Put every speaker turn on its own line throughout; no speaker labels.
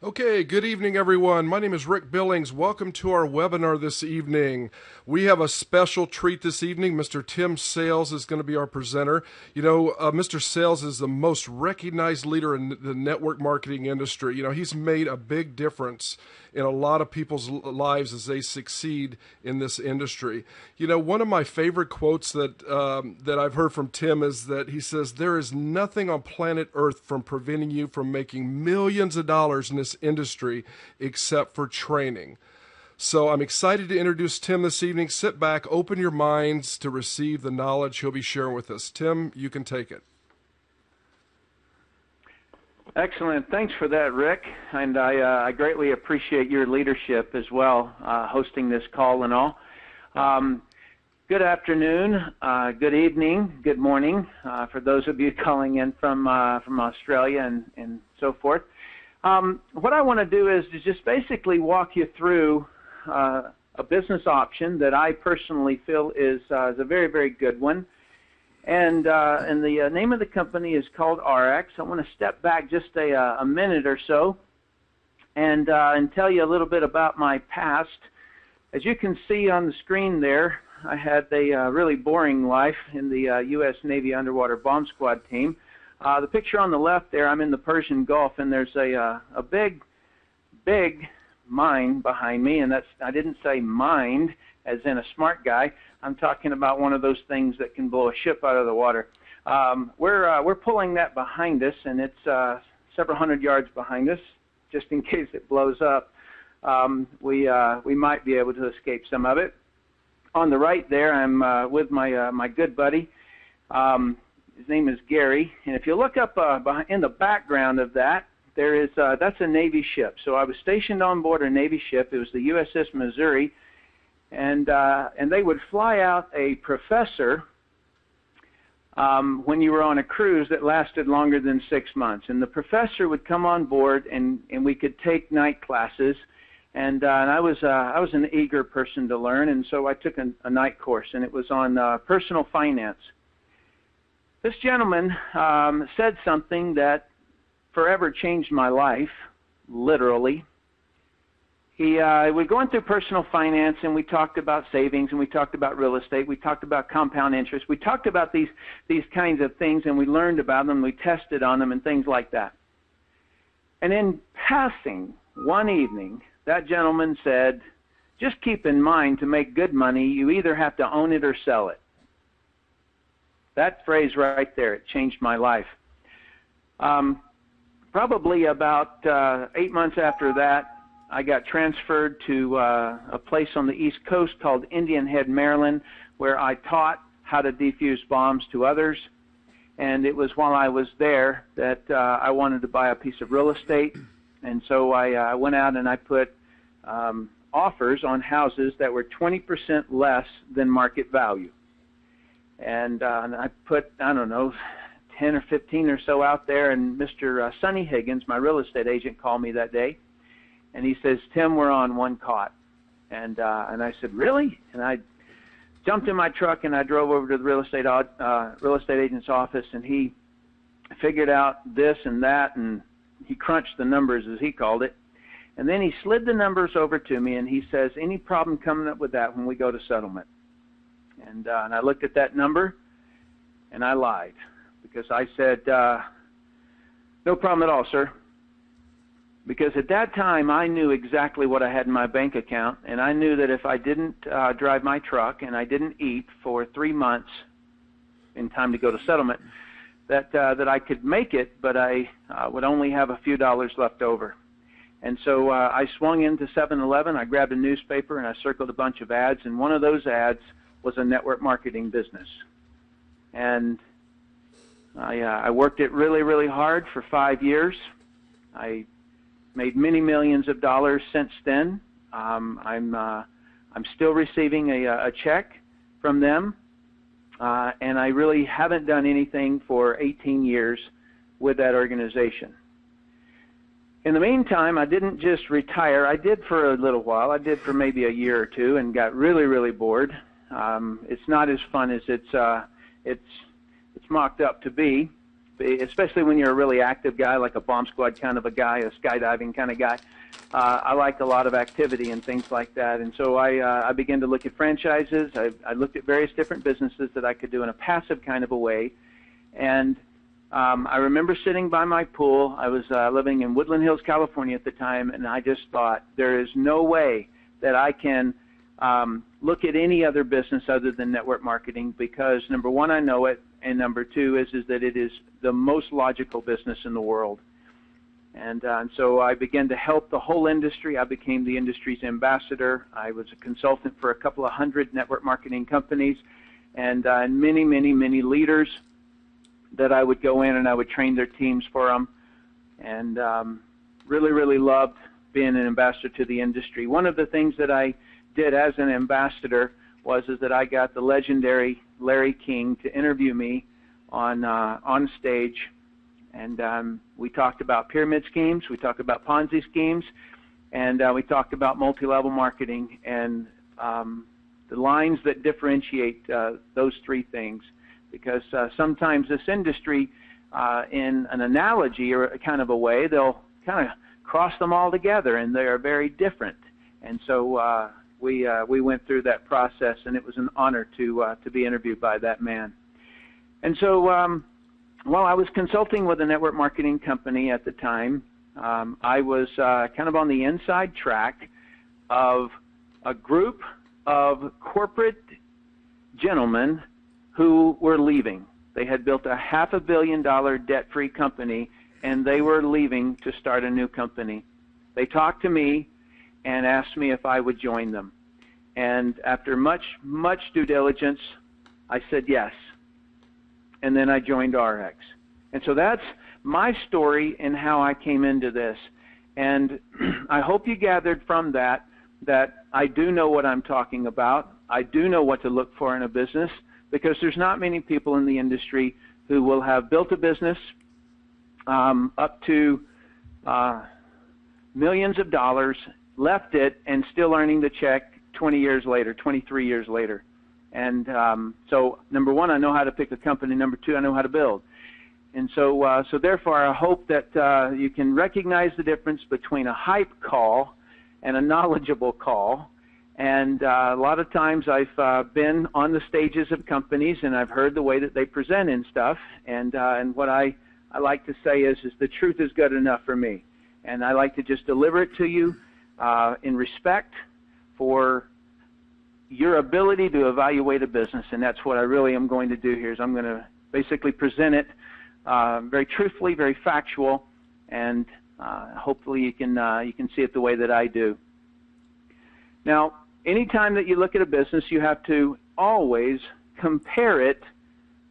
Okay, good evening, everyone. My name is Rick Billings. Welcome to our webinar this evening. We have a special treat this evening. Mr. Tim Sales is going to be our presenter. You know, Mr. Sales is the most recognized leader in the network marketing industry. You know, he's made a big difference in a lot of people's lives as they succeed in this industry. You know, one of my favorite quotes that I've heard from Tim is that he says, "There is nothing on planet Earth from preventing you from making millions of dollars in this industry except for training." So I'm excited to introduce Tim this evening. Sit back, open your minds to receive the knowledge he'll be sharing with us. Tim, you can take it.
Excellent. Thanks for that, Rick. And I greatly appreciate your leadership as well, hosting this call and all. Good afternoon, good evening, good morning for those of you calling in from Australia and so forth. What I want to do is to just basically walk you through a business option that I personally feel is a very, very good one. And the name of the company is called Ariix. I want to step back just a minute or so and tell you a little bit about my past. As you can see on the screen there, I had a really boring life in the U.S. Navy Underwater Bomb Squad team. The picture on the left there, I'm in the Persian Gulf, and there's a big mine behind me, and I didn't say mind as in a smart guy. I'm talking about one of those things that can blow a ship out of the water. We're pulling that behind us, and it's several hundred yards behind us, just in case it blows up. We might be able to escape some of it. On the right there, I'm with my good buddy. His name is Gary, and if you look up in the background of that, there is that's a Navy ship. So I was stationed on board a Navy ship. It was the USS Missouri, and they would fly out a professor when you were on a cruise that lasted longer than 6 months. And the professor would come on board, and we could take night classes. And I was an eager person to learn, and so I took a night course, and it was on personal finance. This gentleman said something that forever changed my life, literally. We were going through personal finance, and we talked about savings, and we talked about real estate, we talked about compound interest, we talked about these kinds of things, and we learned about them, we tested on them, and things like that. And in passing, one evening, that gentleman said, "Just keep in mind, to make good money, you either have to own it or sell it." That phrase right there, it changed my life. Probably about 8 months after that, I got transferred to a place on the East Coast called Indian Head, Maryland, where I taught how to defuse bombs to others. And it was while I was there that I wanted to buy a piece of real estate. And so I went out and I put offers on houses that were 20% less than market value. And I put, I don't know, 10 or 15 or so out there, and Mr. Sonny Higgins, my real estate agent, called me that day, and he says, "Tim, we're on one caught." And I said, "Really?" And I jumped in my truck and I drove over to the real estate agent's office, and he figured out this and that, and he crunched the numbers, as he called it. And then he slid the numbers over to me, and he says, "Any problem coming up with that when we go to settlement?" And I looked at that number, and I lied, because I said, "No problem at all, sir." Because at that time, I knew exactly what I had in my bank account, and I knew that if I didn't drive my truck and I didn't eat for 3 months in time to go to settlement, that I could make it, but I would only have a few dollars left over. And so I swung into 7-Eleven, I grabbed a newspaper, and I circled a bunch of ads, and one of those ads was a network marketing business. And I worked it really, really hard for 5 years. I made many millions of dollars since then. I'm still receiving a check from them, and I really haven't done anything for 18 years with that organization. In the meantime, I didn't just retire. I did for a little while. I did for maybe a year or two, and got really, really bored. It's not as fun as it's mocked up to be. especially when you're a really active guy, like a bomb squad kind of a guy, a skydiving kind of guy. I liked a lot of activity and things like that. And so I began to look at franchises. I looked at various different businesses that I could do in a passive kind of a way. And I remember sitting by my pool. I was living in Woodland Hills, California at the time, and I just thought, there is no way that I can look at any other business other than network marketing, because number one, I know it, and number two is that it is the most logical business in the world. And so I began to help the whole industry. I became the industry's ambassador. I was a consultant for a couple of hundred network marketing companies, and many, many, many leaders that I would go in and I would train their teams for them, and really, really loved being an ambassador to the industry. One of the things that I did as an ambassador is that I got the legendary Larry King to interview me on stage, and we talked about pyramid schemes, we talked about Ponzi schemes, and we talked about multi-level marketing and the lines that differentiate those three things. Because sometimes this industry, in an analogy or a kind of a way, they'll kind of cross them all together, and they are very different. And so we went through that process, and it was an honor to be interviewed by that man. And so while I was consulting with a network marketing company at the time, I was kind of on the inside track of a group of corporate gentlemen who were leaving. They had built a $500 million debt-free company, and they were leaving to start a new company. They talked to me and asked me if I would join them. And after much due diligence, I said yes. And then I joined Ariix. And so that's my story and how I came into this. And I hope you gathered from that I do know what I'm talking about. I do know what to look for in a business, because there's not many people in the industry who will have built a business up to millions of dollars, left it, and still earning the check 20 years later, 23 years later. And so number one, I know how to pick a company. Number two, I know how to build. And so therefore, I hope that you can recognize the difference between a hype call and a knowledgeable call. And a lot of times I've been on the stages of companies, and I've heard the way that they present and stuff. And what I like to say is the truth is good enough for me. And I like to just deliver it to you in respect for your ability to evaluate a business. And that's what I really am going to do here, is I'm going to basically present it very truthfully, very factual, and hopefully you can see it the way that I do. Now, anytime that you look at a business, you have to always compare it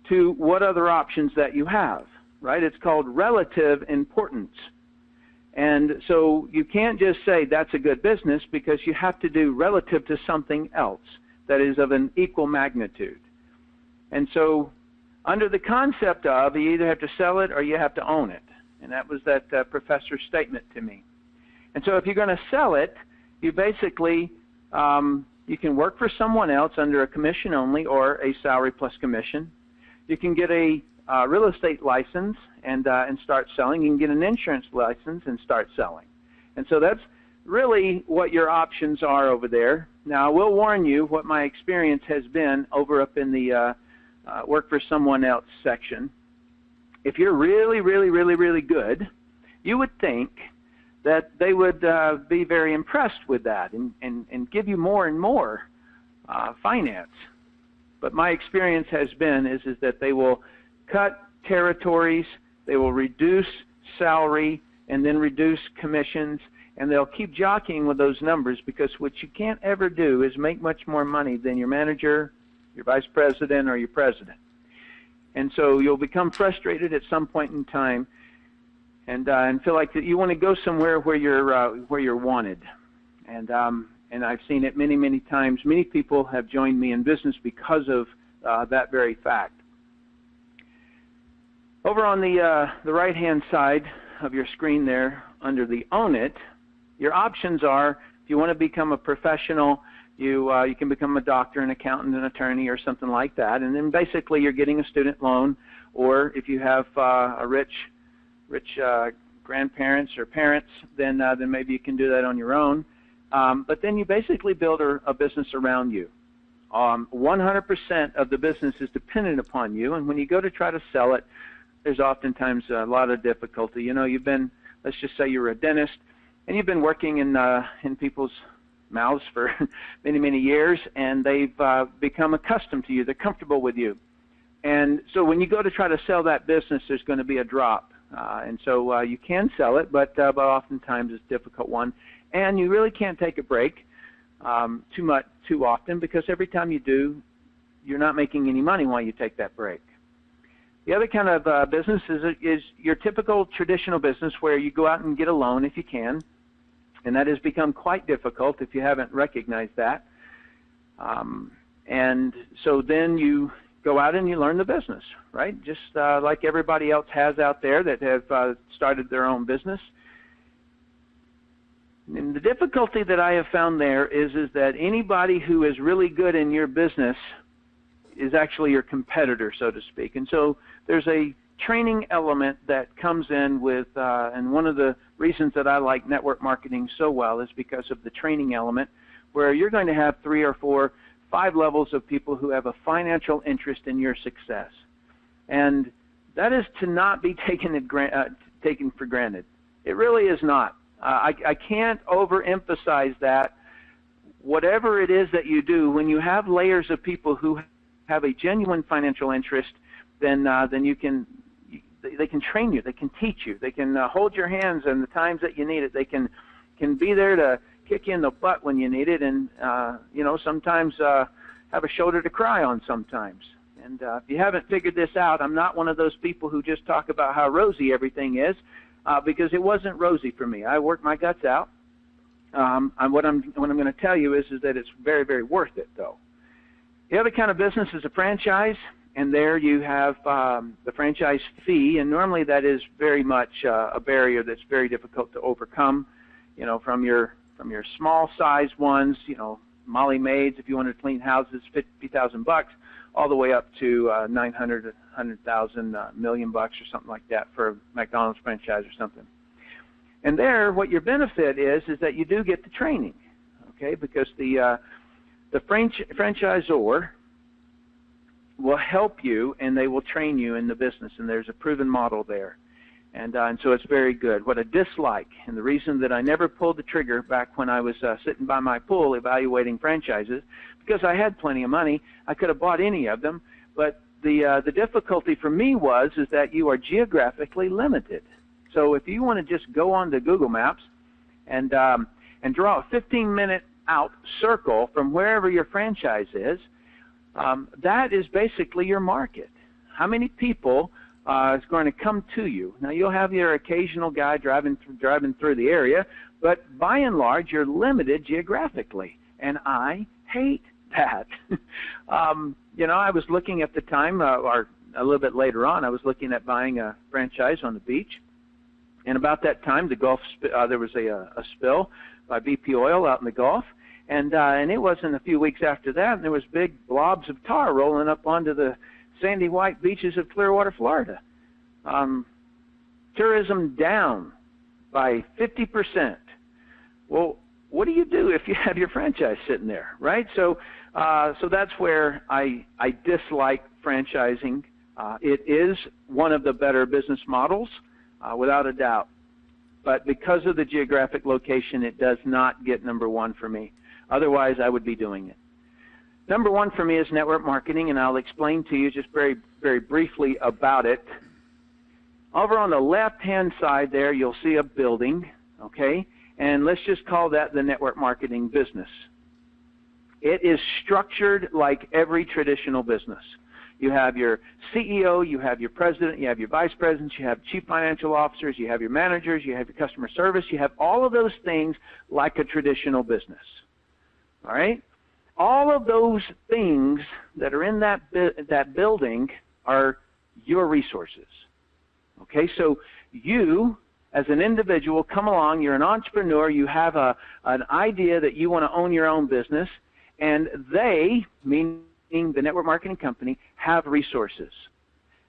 to what other options that you have, right? It's called relative importance. And so you can't just say that's a good business, because you have to do relative to something else that is of an equal magnitude. And so under the concept of you either have to sell it or you have to own it. And that was that professor's statement to me. And so if you're going to sell it, you basically you can work for someone else under a commission only or a salary plus commission. You can get a real estate license and start selling. You can get an insurance license and start selling. And so that's really what your options are over there. Now, I will warn you what my experience has been over up in the work for someone else section. If you're really, really, really, really good, you would think that they would be very impressed with that and give you more and more finance. But my experience has been is that they will cut territories, they will reduce salary, and then reduce commissions, and they'll keep jockeying with those numbers, because what you can't ever do is make much more money than your manager, your vice president, or your president. And so you'll become frustrated at some point in time, and feel like that you want to go somewhere where you're wanted. And I've seen it many, many times. Many people have joined me in business because of that very fact. Over on the right-hand side of your screen there, under the Own It, your options are, if you want to become a professional, you can become a doctor, an accountant, an attorney, or something like that. And then basically you're getting a student loan, or if you have a rich grandparents or parents, then maybe you can do that on your own. But then you basically build a business around you. 100% of the business is dependent upon you, and when you go to try to sell it, there's oftentimes a lot of difficulty. You know, let's just say you're a dentist, and you've been working in people's mouths for many, many years, and they've become accustomed to you. They're comfortable with you. And so when you go to try to sell that business, there's going to be a drop. And so you can sell it, but oftentimes it's a difficult one. And you really can't take a break too often, because every time you do, you're not making any money while you take that break. The other kind of business is your typical traditional business where you go out and get a loan if you can, and that has become quite difficult if you haven't recognized that. And so then you go out and you learn the business, right? Just like everybody else has out there that have started their own business. And the difficulty that I have found there is that anybody who is really good in your business is actually your competitor, so to speak. And so there's a training element that comes in with, and one of the reasons that I like network marketing so well is because of the training element, where you're going to have 3 or 4, 5 levels of people who have a financial interest in your success. And that is to not be taken for granted. It really is not. I can't overemphasize that. Whatever it is that you do, when you have layers of people who have a genuine financial interest, then they can train you, they can teach you, they can hold your hands in the times that you need it, they can be there to kick you in the butt when you need it, and sometimes have a shoulder to cry on sometimes. And if you haven't figured this out, I'm not one of those people who just talk about how rosy everything is, because it wasn't rosy for me. I worked my guts out. What I'm going to tell you is that it's very, very worth it, though. The other kind of business is a franchise, and there you have the franchise fee, and normally that is very much a barrier that's very difficult to overcome. You know, from your small size ones, you know, Molly Maids, if you want to clean houses, $50,000, all the way up to 900, 100,000, $1,000,000 or something like that for a McDonald's franchise or something. And there, what your benefit is that you do get the training, okay? Because the franchisor will help you, and they will train you in the business, and there's a proven model there. And so it's very good. What I dislike, and the reason that I never pulled the trigger back when I was sitting by my pool evaluating franchises, because I had plenty of money, I could have bought any of them, but the difficulty for me is that you are geographically limited. So if you want to just go on to Google Maps and draw a 15-minute out circle from wherever your franchise is, that is basically your market. How many people is going to come to you? Now, you'll have your occasional guy driving through the area, but by and large, you're limited geographically, and I hate that. I was looking at the time, or a little bit later on, I was looking at buying a franchise on the beach, and about that time, the Gulf, there was a spill by BP Oil out in the Gulf, and it wasn't a few weeks after that, and there was big blobs of tar rolling up onto the sandy white beaches of Clearwater, Florida. Tourism down by 50%. Well, what do you do if you have your franchise sitting there, right? So that's where I dislike franchising. It is one of the better business models, without a doubt. But because of the geographic location, it does not get number one for me. Otherwise, I would be doing it. Number one for me is network marketing, and I'll explain to you just very, very briefly about it. Over on the left-hand side there, you'll see a building, okay? And let's just call that the network marketing business. It is structured like every traditional business. You have your CEO, you have your president, you have your vice presidents, you have chief financial officers, you have your managers, you have your customer service, you have all of those things like a traditional business, all right? All of those things that are in that building are your resources. Okay, so you, as an individual, come along, you're an entrepreneur, you have an idea that you want to own your own business, and they, meaning the network marketing company, have resources.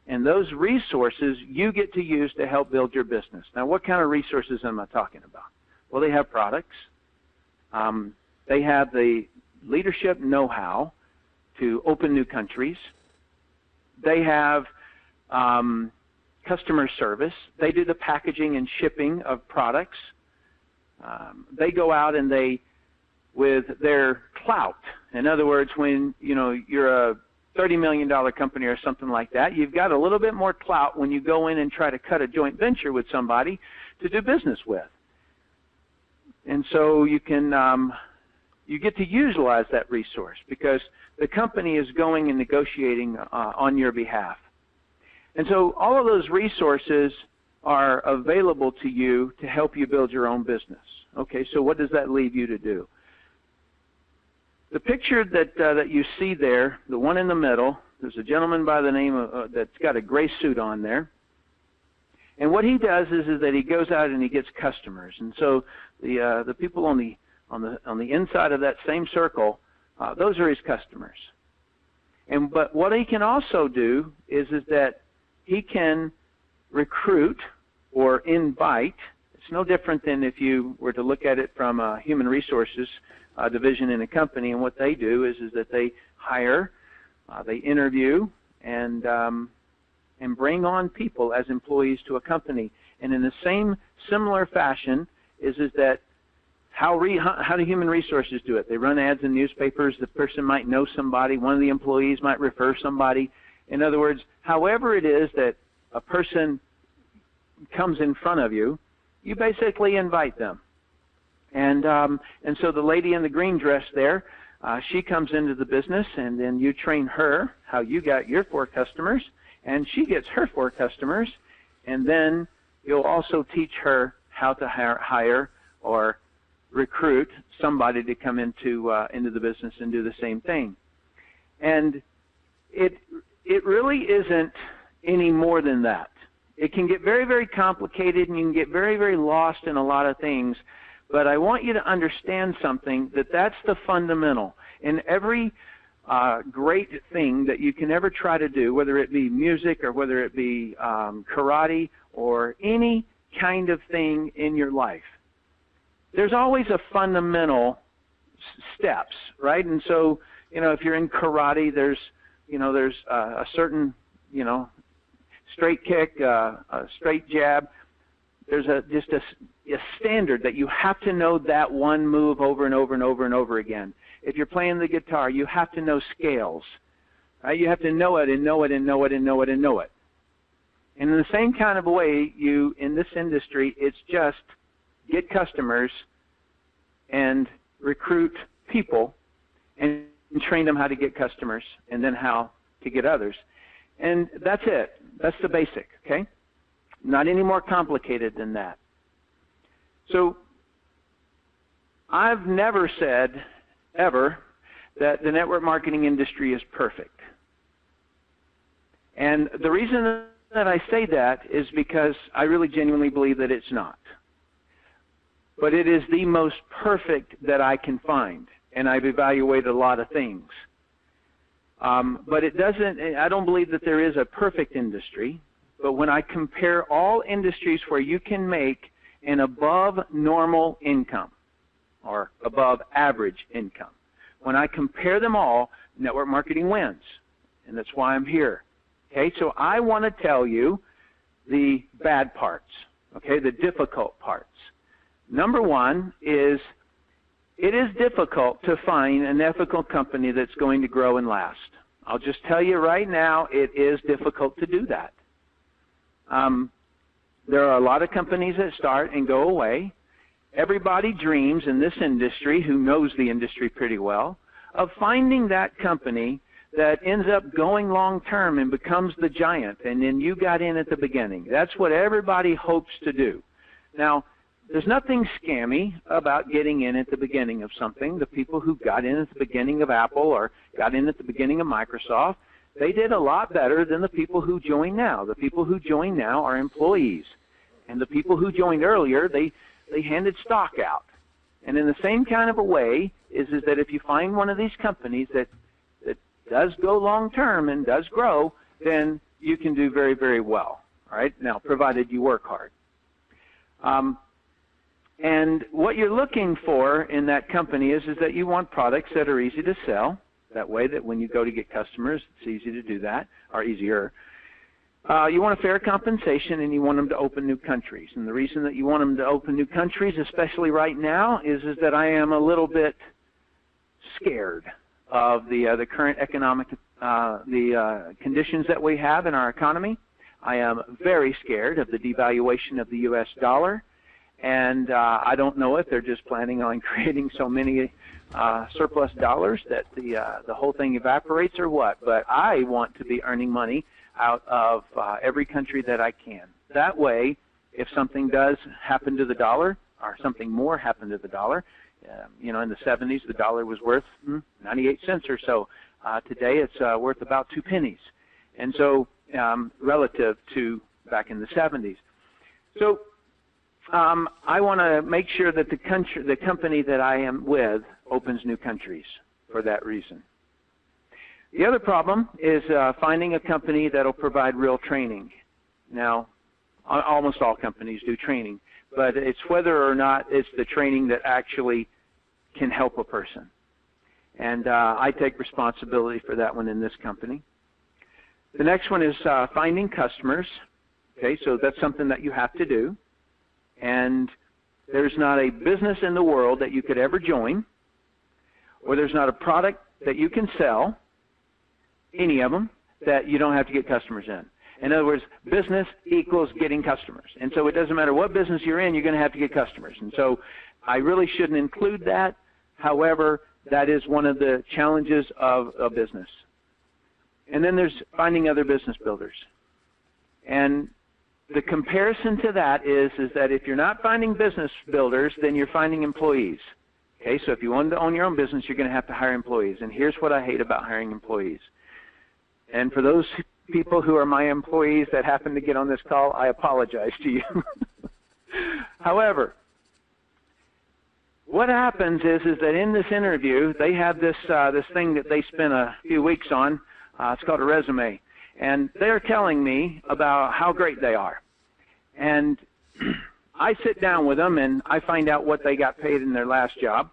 And those resources you get to use to help build your business. Now, what kind of resources am I talking about? Well, they have products. They have the leadership know-how to open new countries. They have customer service. They do the packaging and shipping of products. They go out and they, with their clout, in other words, when you're a $30 million company or something like that, you've got a little bit more clout when you go in and try to cut a joint venture with somebody to do business with. And so you can you get to utilize that resource because the company is going and negotiating on your behalf. And so all of those resources are available to you to help you build your own business. Okay, so what does that leave you to do? The picture that you see there, the one in the middle, there's a gentleman by the name of that's got a gray suit on there. And what he does is that he goes out and he gets customers. And so the people on the inside of that same circle, those are his customers. But what he can also do is that he can recruit or invite. It's no different than if you were to look at it from a human resources division in a company, and what they do is that they hire, they interview, and bring on people as employees to a company. And in the same similar fashion is that how do human resources do it? They run ads in newspapers. The person might know somebody. One of the employees might refer somebody. In other words, however it is that a person comes in front of you, you basically invite them. And so the lady in the green dress there, she comes into the business, and then you train her how you got your 4 customers, and she gets her 4 customers, and then you'll also teach her how to hire or recruit somebody to come into the business and do the same thing. And it really isn't any more than that. It can get very, very complicated, and you can get very, very lost in a lot of things. But I want you to understand something, that's the fundamental. In every great thing that you can ever try to do, whether it be music or whether it be karate or any kind of thing in your life, there's always a fundamental steps, right? And so, if you're in karate, there's a certain, straight kick, a straight jab. There's just a standard that you have to know that one move over and over and over and over again. If you're playing the guitar, you have to know scales. Right? You have to know it and know it and know it and know it and know it. And in the same kind of a way, in this industry, it's just get customers and recruit people and train them how to get customers and then how to get others. And that's it. That's the basic, okay? Not any more complicated than that. So I've never said, ever, that the network marketing industry is perfect. And the reason that I say that is because I really genuinely believe that it's not. But it is the most perfect that I can find, and I've evaluated a lot of things. But I don't believe that there is a perfect industry. But when I compare all industries where you can make an above normal income or above average income, when I compare them all, network marketing wins. And that's why I'm here. Okay, so I want to tell you the bad parts, okay, the difficult parts. Number one is it is difficult to find an ethical company that's going to grow and last. I'll just tell you right now, it is difficult to do that. There are a lot of companies that start and go away. Everybody dreams in this industry, who knows the industry pretty well, of finding that company that ends up going long-term and becomes the giant, and then you got in at the beginning. That's what everybody hopes to do. Now, there's nothing scammy about getting in at the beginning of something. The people who got in at the beginning of Apple or got in at the beginning of Microsoft, they did a lot better than the people who join now. The people who join now are employees. And the people who joined earlier, they handed stock out. And in the same kind of a way is that if you find one of these companies that does go long-term and does grow, then you can do very, very well. All right, now, provided you work hard. And what you're looking for in that company is that you want products that are easy to sell. That way that when you go to get customers, it's easy to do that, or easier. You want a fair compensation, and you want them to open new countries. And the reason that you want them to open new countries, especially right now, is that I am a little bit scared of the current economic conditions that we have in our economy. I am very scared of the devaluation of the U.S. dollar, and I don't know if they're just planning on creating so many surplus dollars that the whole thing evaporates or what. But I want to be earning money out of every country that I can. That way, if something does happen to the dollar, or something more happen to the dollar, in the 70s, the dollar was worth 98 cents or so. Today, it's worth about 2 pennies. And so, relative to back in the 70s. So, I want to make sure that the company that I am with opens new countries for that reason. The other problem is finding a company that will provide real training. Now, almost all companies do training, but it's whether or not it's the training that actually can help a person. And I take responsibility for that one in this company. The next one is finding customers. Okay, so that's something that you have to do. And there's not a business in the world that you could ever join, or there's not a product that you can sell, any of them, that you don't have to get customers in. In other words, business equals getting customers. And so it doesn't matter what business you're in, you're going to have to get customers. And so I really shouldn't include that. However, that is one of the challenges of a business. And then there's finding other business builders. And the comparison to that is that if you're not finding business builders, then you're finding employees. Okay, so if you want to own your own business, you're going to have to hire employees. And here's what I hate about hiring employees. And for those people who are my employees that happen to get on this call, I apologize to you. However, what happens is that in this interview, they have this thing that they spent a few weeks on. It's called a resume. And they're telling me about how great they are. And I sit down with them, and I find out what they got paid in their last job.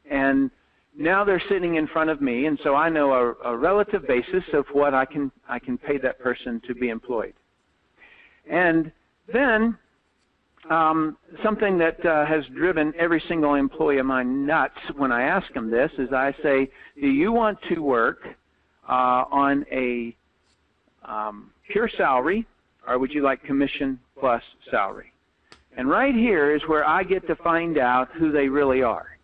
And now they're sitting in front of me, and so I know a relative basis of what I can pay that person to be employed. And then something that has driven every single employee of mine nuts when I ask them this is I say, do you want to work on a pure salary, or would you like commission plus salary? And right here is where I get to find out who they really are.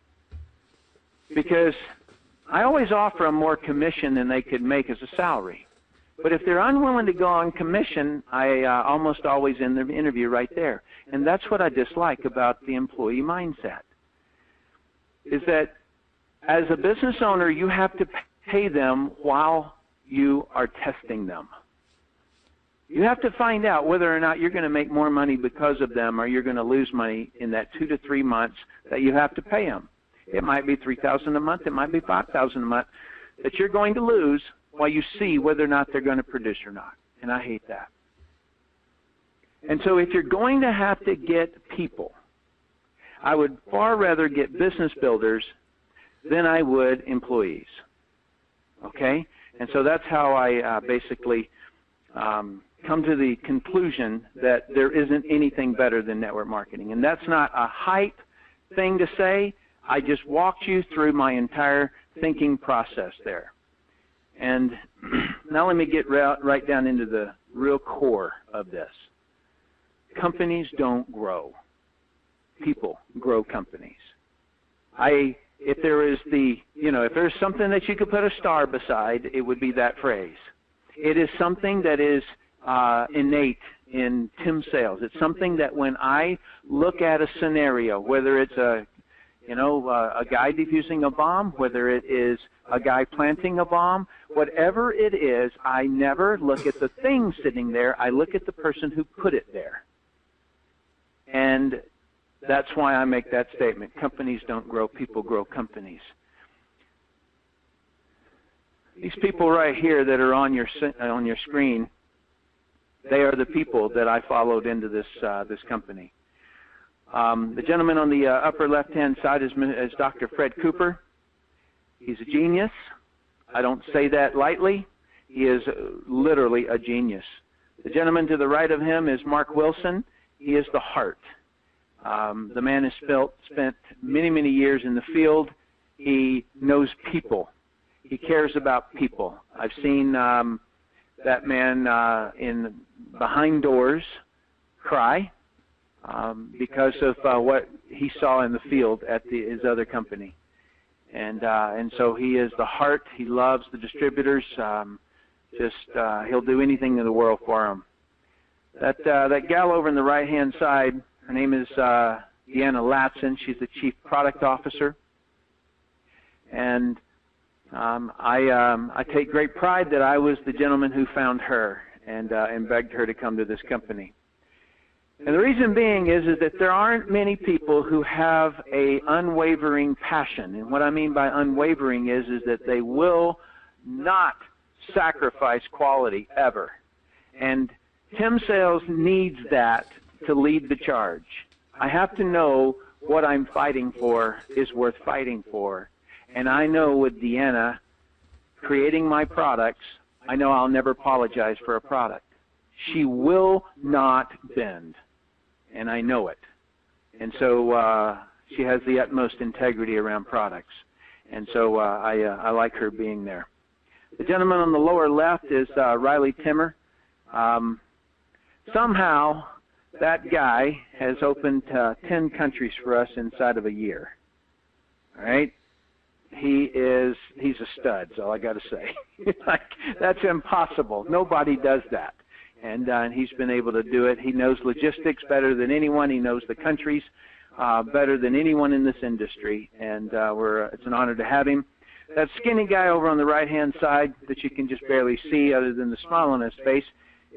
Because I always offer them more commission than they could make as a salary. But if they're unwilling to go on commission, I almost always end the interview right there. And that's what I dislike about the employee mindset, is that as a business owner, you have to pay them while you are testing them. You have to find out whether or not you're going to make more money because of them, or you're going to lose money in that 2 to 3 months that you have to pay them. It might be $3,000 a month. It might be $5,000 a month that you're going to lose while you see whether or not they're going to produce or not. And I hate that. And so if you're going to have to get people, I would far rather get business builders than I would employees. Okay? And so that's how I basically come to the conclusion that there isn't anything better than network marketing. And that's not a hype thing to say. I just walked you through my entire thinking process there. And now let me get right down into the real core of this. Companies don't grow. People grow companies. If there is if there's something that you could put a star beside, it would be that phrase. It is something that is innate in Tim Sales. It's something that when I look at a scenario, whether it's a guy defusing a bomb, whether it is a guy planting a bomb, whatever it is, I never look at the thing sitting there. I look at the person who put it there. And that's why I make that statement. Companies don't grow, people grow companies. These people right here that are on your screen, They are the people that I followed into this company. The gentleman on the upper left-hand side is Dr. Fred Cooper. He's a genius. I don't say that lightly. He is literally a genius. The gentleman to the right of him is Mark Wilson. He is the heart. The man has spent many, many years in the field. He knows people. He cares about people. I've seen that man in behind doors cry because of what he saw in the field at his other company. And so he is the heart. He loves the distributors. He'll do anything in the world for them. That gal over on the right-hand side, her name is Deanna Latson. She's the Chief Product Officer. And I take great pride that I was the gentleman who found her and begged her to come to this company. And the reason being is that there aren't many people who have a unwavering passion. And what I mean by unwavering is that they will not sacrifice quality ever. And Tim Sales needs that to lead the charge. I have to know what I'm fighting for is worth fighting for. And I know with Deanna creating my products, I know I'll never apologize for a product. She will not bend, and I know it. And so she has the utmost integrity around products. And so I like her being there. The gentleman on the lower left is Riley Timmer. Somehow that guy has opened 10 countries for us inside of a year. All right? He's a stud, is all I got to say. That's impossible. Nobody does that. And he's been able to do it. He knows logistics better than anyone. He knows the countries better than anyone in this industry. And it's an honor to have him. That skinny guy over on the right-hand side that you can just barely see other than the smile on his face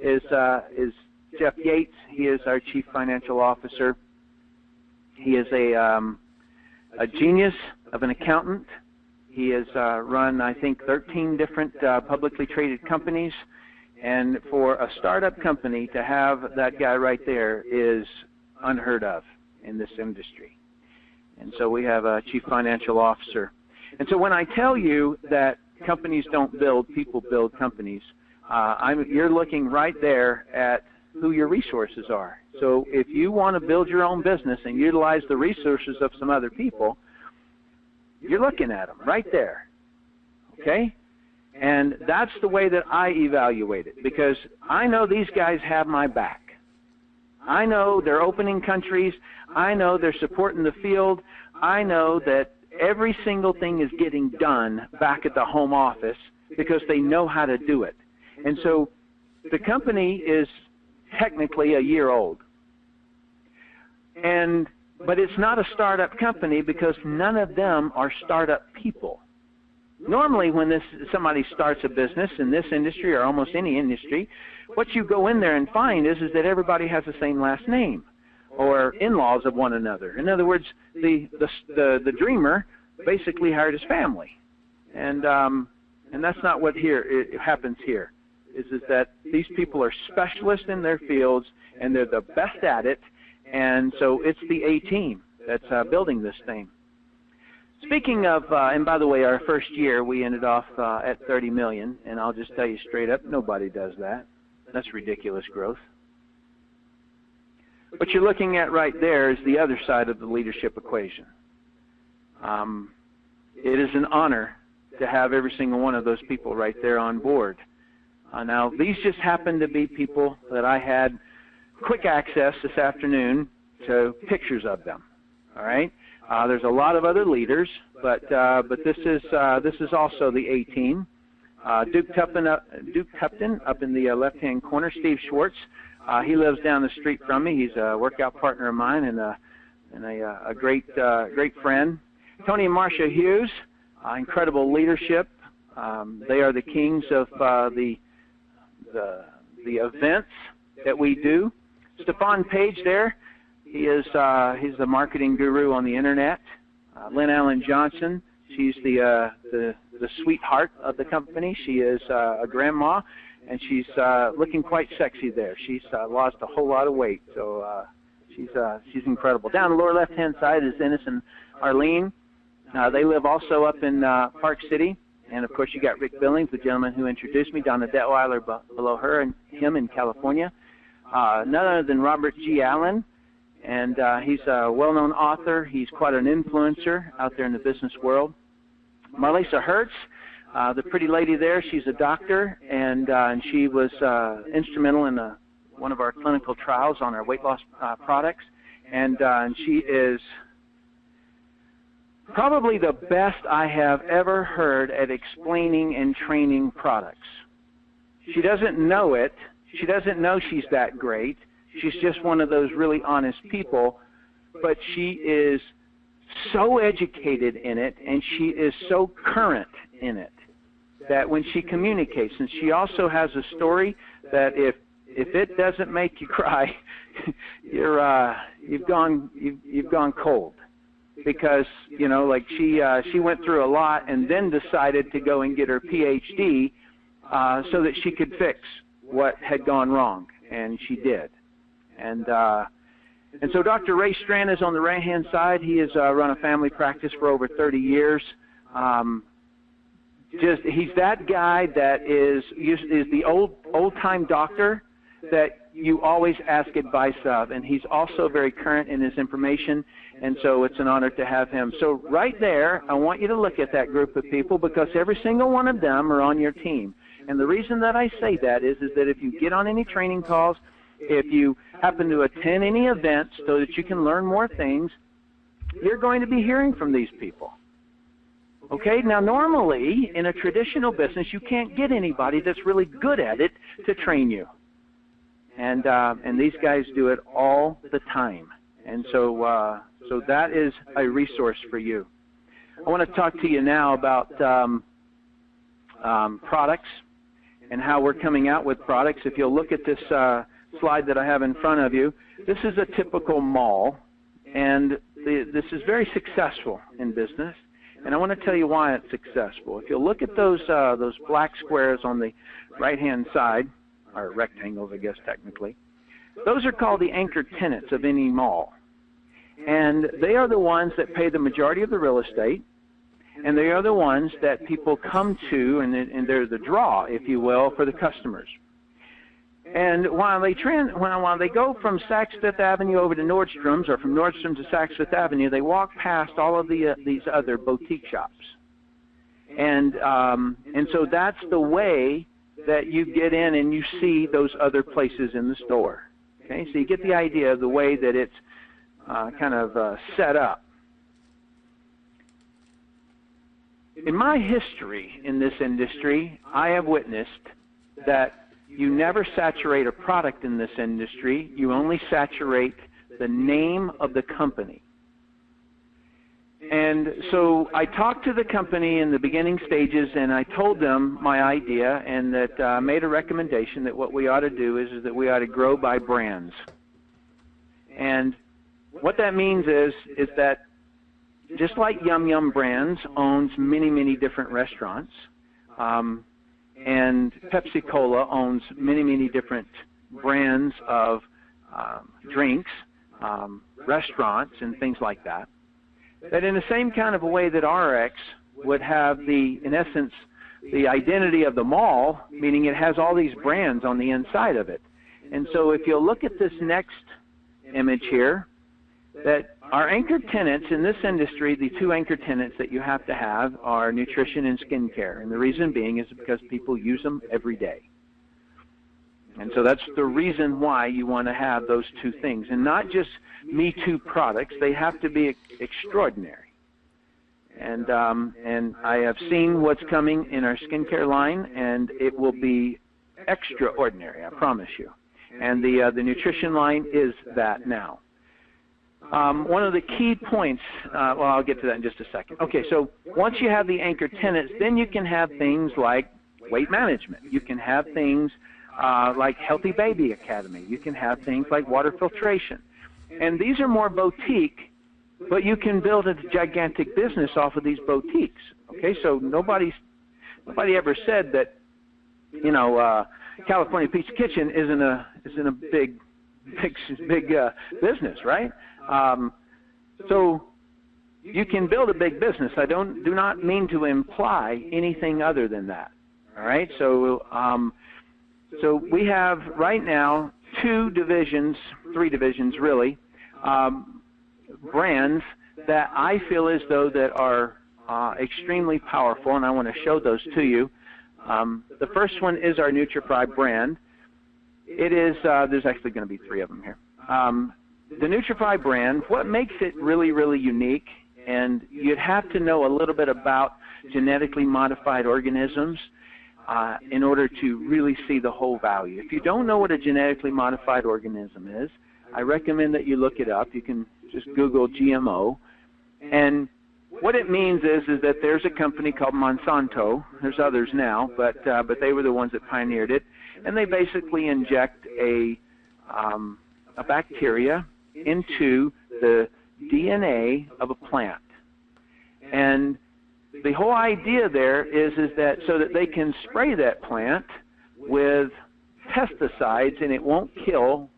is Jeff Yates. He is our Chief Financial Officer. He is a genius of an accountant. He has run, I think, 13 different publicly traded companies. And for a startup company to have that guy right there is unheard of in this industry. And so we have a Chief Financial Officer. And so when I tell you that companies don't build, people build companies, you're looking right there at who your resources are. So if you want to build your own business and utilize the resources of some other people, you're looking at them right there, okay? And that's the way that I evaluate it, because I know these guys have my back. I know they're opening countries. I know they're supporting the field. I know that every single thing is getting done back at the home office because they know how to do it. And so the company is technically a year old. But it's not a startup company because none of them are startup people. Normally when somebody starts a business in this industry or almost any industry, what you go in there and find is that everybody has the same last name or in-laws of one another. In other words, the dreamer basically hired his family. And that's not what it happens here. Is that these people are specialists in their fields and they're the best at it. And so it's the A team that's building this thing. Speaking of, and by the way, our first year we ended off at $30 million, and I'll just tell you straight up, nobody does that. That's ridiculous growth. What you're looking at right there is the other side of the leadership equation. It is an honor to have every single one of those people right there on board. Now, these just happen to be people that I had quick access this afternoon to pictures of them. All right. There's a lot of other leaders, but this is also the A team. Duke Tupton up in the left-hand corner. Steve Schwartz, he lives down the street from me. He's a workout partner of mine and a great friend. Tony and Marcia Hughes, incredible leadership. They are the kings of the events that we do. Stefan Page there, he's the marketing guru on the internet. Lynn Allen Johnson, she's the sweetheart of the company. She is a grandma, and she's looking quite sexy there. She's lost a whole lot of weight, so she's incredible. Down the lower left-hand side is Ennis and Arlene. They live also up in Park City. And, of course, you got Rick Billings, the gentleman who introduced me, Donna Detweiler below her and him in California. None other than Robert G. Allen, and he's a well-known author. He's quite an influencer out there in the business world. Marlisa Hertz, the pretty lady there, she's a doctor, and she was instrumental in one of our clinical trials on our weight loss products. And she is probably the best I have ever heard at explaining and training products. She doesn't know it. She doesn't know she's that great. She's just one of those really honest people, but she is so educated in it, and she is so current in it that when she communicates, and she also has a story that if it doesn't make you cry, you've gone cold. Because, you know, like she went through a lot and then decided to go and get her PhD so that she could fix what had gone wrong, and she did. And so Dr. Ray Strand is on the right-hand side. He has run a family practice for over 30 years. He's that guy that is the old-time doctor that you always ask advice of, and he's also very current in his information, and so it's an honor to have him. So right there, I want you to look at that group of people, because every single one of them are on your team. And the reason that I say that is that if you get on any training calls, if you happen to attend any events so that you can learn more things, you're going to be hearing from these people. Okay, now normally in a traditional business, you can't get anybody that's really good at it to train you. And these guys do it all the time. And so that is a resource for you. I want to talk to you now about products and how we're coming out with products. If you'll look at this slide that I have in front of you, this is a typical mall, and this is very successful in business. And I want to tell you why it's successful. If you'll look at those black squares on the right-hand side, or rectangles, I guess, technically. Those are called the anchor tenants of any mall. And they are the ones that pay the majority of the real estate, and they are the ones that people come to, and they're the draw, if you will, for the customers. And while they go from Saks Fifth Avenue over to Nordstrom's, or from Nordstrom's to Saks Fifth Avenue, they walk past all of these other boutique shops. And so that's the way that you get in and you see those other places in the store. Okay, so you get the idea of the way that it's kind of set up. In my history in this industry, I have witnessed that you never saturate a product in this industry. You only saturate the name of the company. And so I talked to the company in the beginning stages, and I told them my idea, and that I made a recommendation that what we ought to do is that we ought to grow by brands. And what that means is that just like Yum Yum Brands owns many, many different restaurants, and Pepsi-Cola owns many, many different brands of drinks, restaurants, and things like that, that in the same kind of a way that Ariix would have in essence, the identity of the mall, meaning it has all these brands on the inside of it. And so if you'll look at this next image here, that our anchor tenants in this industry, the two anchor tenants that you have to have are nutrition and skincare. And the reason being is because people use them every day. And so that's the reason why you want to have those two things. And not just Me Too products, they have to be extraordinary. And I have seen what's coming in our skincare line, and it will be extraordinary, I promise you. And the nutrition line is that now. One of the key points, well, I'll get to that in just a second. Okay, so once you have the anchor tenants, then you can have things like weight management. You can have things like Healthy Baby Academy. You can have things like water filtration. And these are more boutique, but you can build a gigantic business off of these boutiques. Okay, so nobody ever said that, you know, California Pizza Kitchen isn't a big business, right? So you can build a big business. I do not mean to imply anything other than that. All right. So so we have right now three divisions really, brands that I feel as though that are extremely powerful, and I want to show those to you. The first one is our NutriFry brand. It is there's actually going to be three of them here. The NutriFry brand, what makes it really, really unique, and you'd have to know a little bit about genetically modified organisms in order to really see the whole value. If you don't know what a genetically modified organism is, I recommend that you look it up. You can just Google GMO. And what it means is that there's a company called Monsanto. There's others now, but they were the ones that pioneered it. And they basically inject a bacteria into the DNA of a plant. And the whole idea there is that so that they can spray that plant with pesticides and it won't kill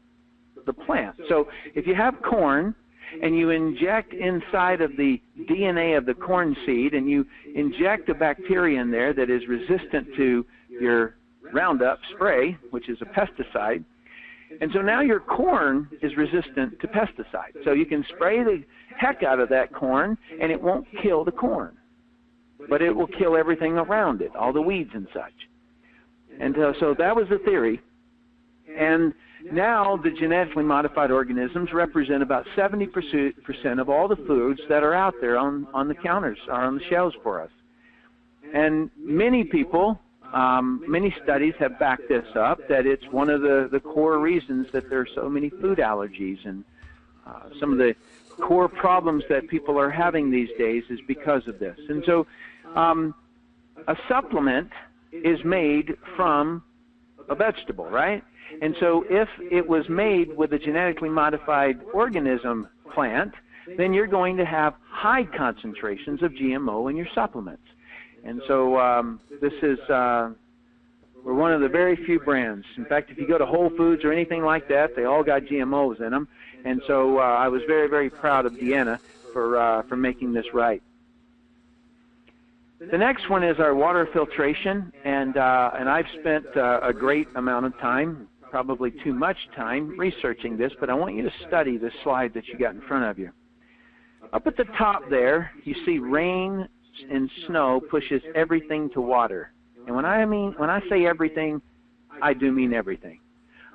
the plant. So if you have corn and you inject inside of the DNA of the corn seed and you inject a bacteria in there that is resistant to your Roundup spray, which is a pesticide, and so now your corn is resistant to pesticides. So you can spray the heck out of that corn and it won't kill the corn, but it will kill everything around it, all the weeds and such. And so that was the theory. And now the genetically modified organisms represent about 70% of all the foods that are out there on the counters or on the shelves for us. And many people, many studies have backed this up, that it's one of the core reasons that there are so many food allergies, and some of the core problems that people are having these days is because of this. And so a supplement is made from a vegetable, right? And so if it was made with a genetically modified organism plant, then you're going to have high concentrations of GMO in your supplements. And so this is, we're one of the very few brands. In fact, if you go to Whole Foods or anything like that, they all got GMOs in them. And so I was very, very proud of Deanna for making this right. The next one is our water filtration, and I've spent a great amount of time, probably too much time, researching this, but I want you to study this slide that you got in front of you. Up at the top there, you see rain and snow pushes everything to water. And when I say everything, I do mean everything.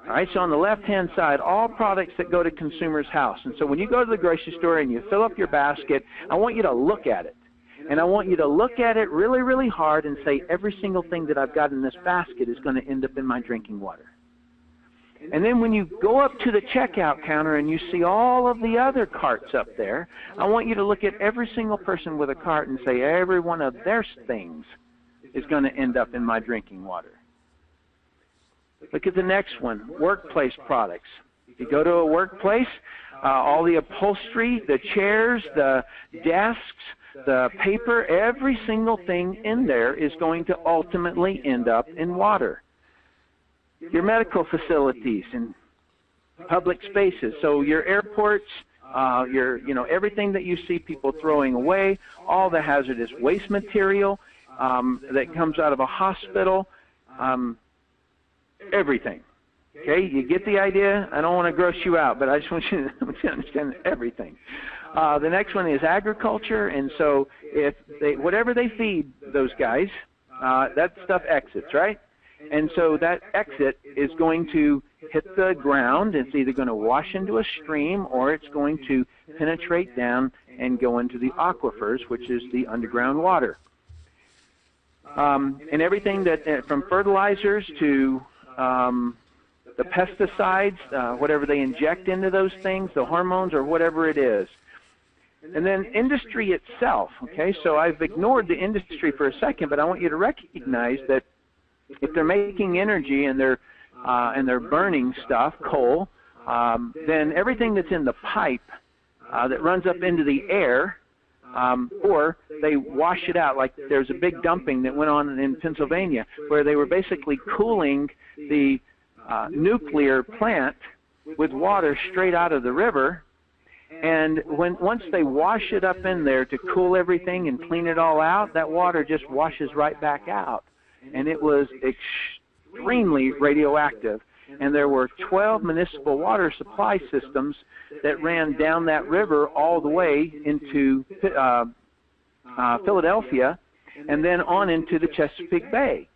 All right, so on the left-hand side, all products that go to consumer's house. And so when you go to the grocery store and you fill up your basket, I want you to look at it. And I want you to look at it really, really hard and say, every single thing that I've got in this basket is going to end up in my drinking water. And then when you go up to the checkout counter and you see all of the other carts up there, I want you to look at every single person with a cart and say, every one of their things is going to end up in my drinking water. Look at the next one, workplace products. If you go to a workplace, all the upholstery, the chairs, the desks, the paper, every single thing in there is going to ultimately end up in water. Your medical facilities and public spaces, so your airports, everything that you see people throwing away, all the hazardous waste material that comes out of a hospital, everything. Okay, you get the idea? I don't want to gross you out, but I just want you to understand everything. The next one is agriculture, and so if whatever they feed those guys, that stuff exits, right? And so that exit is going to hit the ground. It's either going to wash into a stream or it's going to penetrate down and go into the aquifers, which is the underground water. And everything that from fertilizers to the pesticides, whatever they inject into those things, the hormones or whatever it is. And then industry itself, okay? So I've ignored the industry for a second, but I want you to recognize that if they're making energy and they're burning stuff, coal, then everything that's in the pipe that runs up into the air or they wash it out. Like there's a big dumping that went on in Pennsylvania where they were basically cooling the nuclear plant with water straight out of the river. And once they wash it up in there to cool everything and clean it all out, that water just washes right back out. And it was extremely radioactive. And there were 12 municipal water supply systems that ran down that river all the way into Philadelphia and then on into the Chesapeake Bay.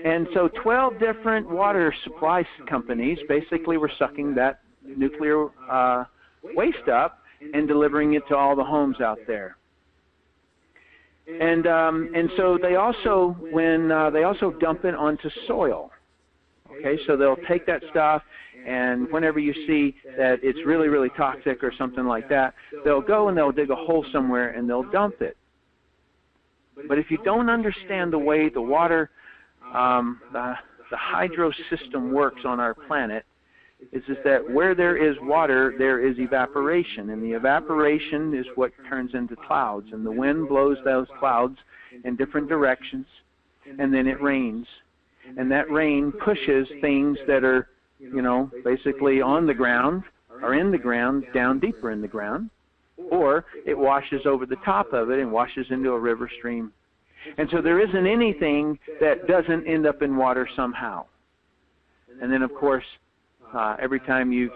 And so 12 different water supply companies basically were sucking that nuclear waste up and delivering it to all the homes out there. And so they also, they also dump it onto soil. Okay, so they'll take that stuff, and whenever you see that it's really, really toxic or something like that, they'll go and they'll dig a hole somewhere and they'll dump it. But if you don't understand the way the water, the hydro system works on our planet, is that where there is water, there is evaporation, and the evaporation is what turns into clouds, and the wind blows those clouds in different directions, and then it rains. And that rain pushes things that are, basically on the ground or in the ground down deeper in the ground, or it washes over the top of it and washes into a river stream. And so there isn't anything that doesn't end up in water somehow. And then, of course, every time you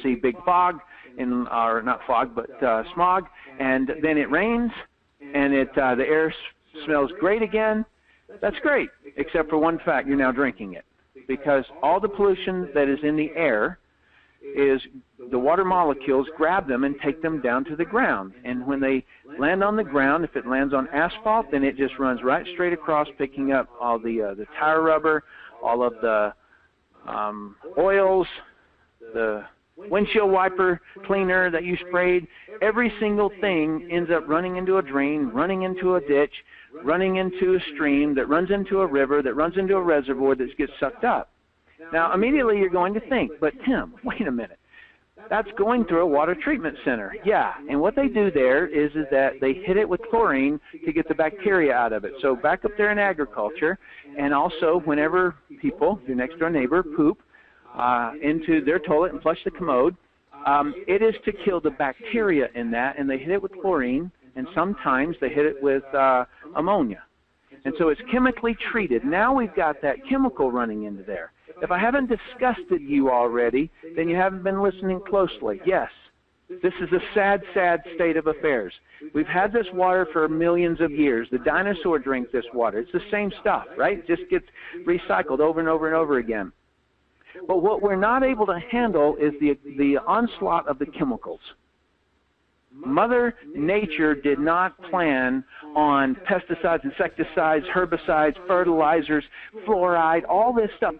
see big fog, or not fog, but smog, and then it rains, and the air smells great again. That's great, except for one fact: you're now drinking it, because all the pollution that is in the air is the water molecules grab them and take them down to the ground. And when they land on the ground, if it lands on asphalt, then it just runs right straight across, picking up all the tire rubber, all of the oils, the windshield wiper cleaner that you sprayed. Every single thing ends up running into a drain, running into a ditch, running into a stream, that runs into a river, that runs into a reservoir, that gets sucked up. Now, immediately you're going to think, but Tim, wait a minute. That's going through a water treatment center. Yeah, and what they do there is that they hit it with chlorine to get the bacteria out of it. So back up there in agriculture, and also whenever people, your next door neighbor, poop into their toilet and flush the commode, it is to kill the bacteria in that, and they hit it with chlorine, and sometimes they hit it with ammonia. And so it's chemically treated. Now we've got that chemical running into there. If I haven't disgusted you already, then you haven't been listening closely. Yes, this is a sad, sad state of affairs. We've had this water for millions of years. The dinosaur drank this water. It's the same stuff, right? It just gets recycled over and over and over again. But what we're not able to handle is the onslaught of the chemicals. Mother Nature did not plan on pesticides, insecticides, herbicides, fertilizers, fluoride, all this stuff.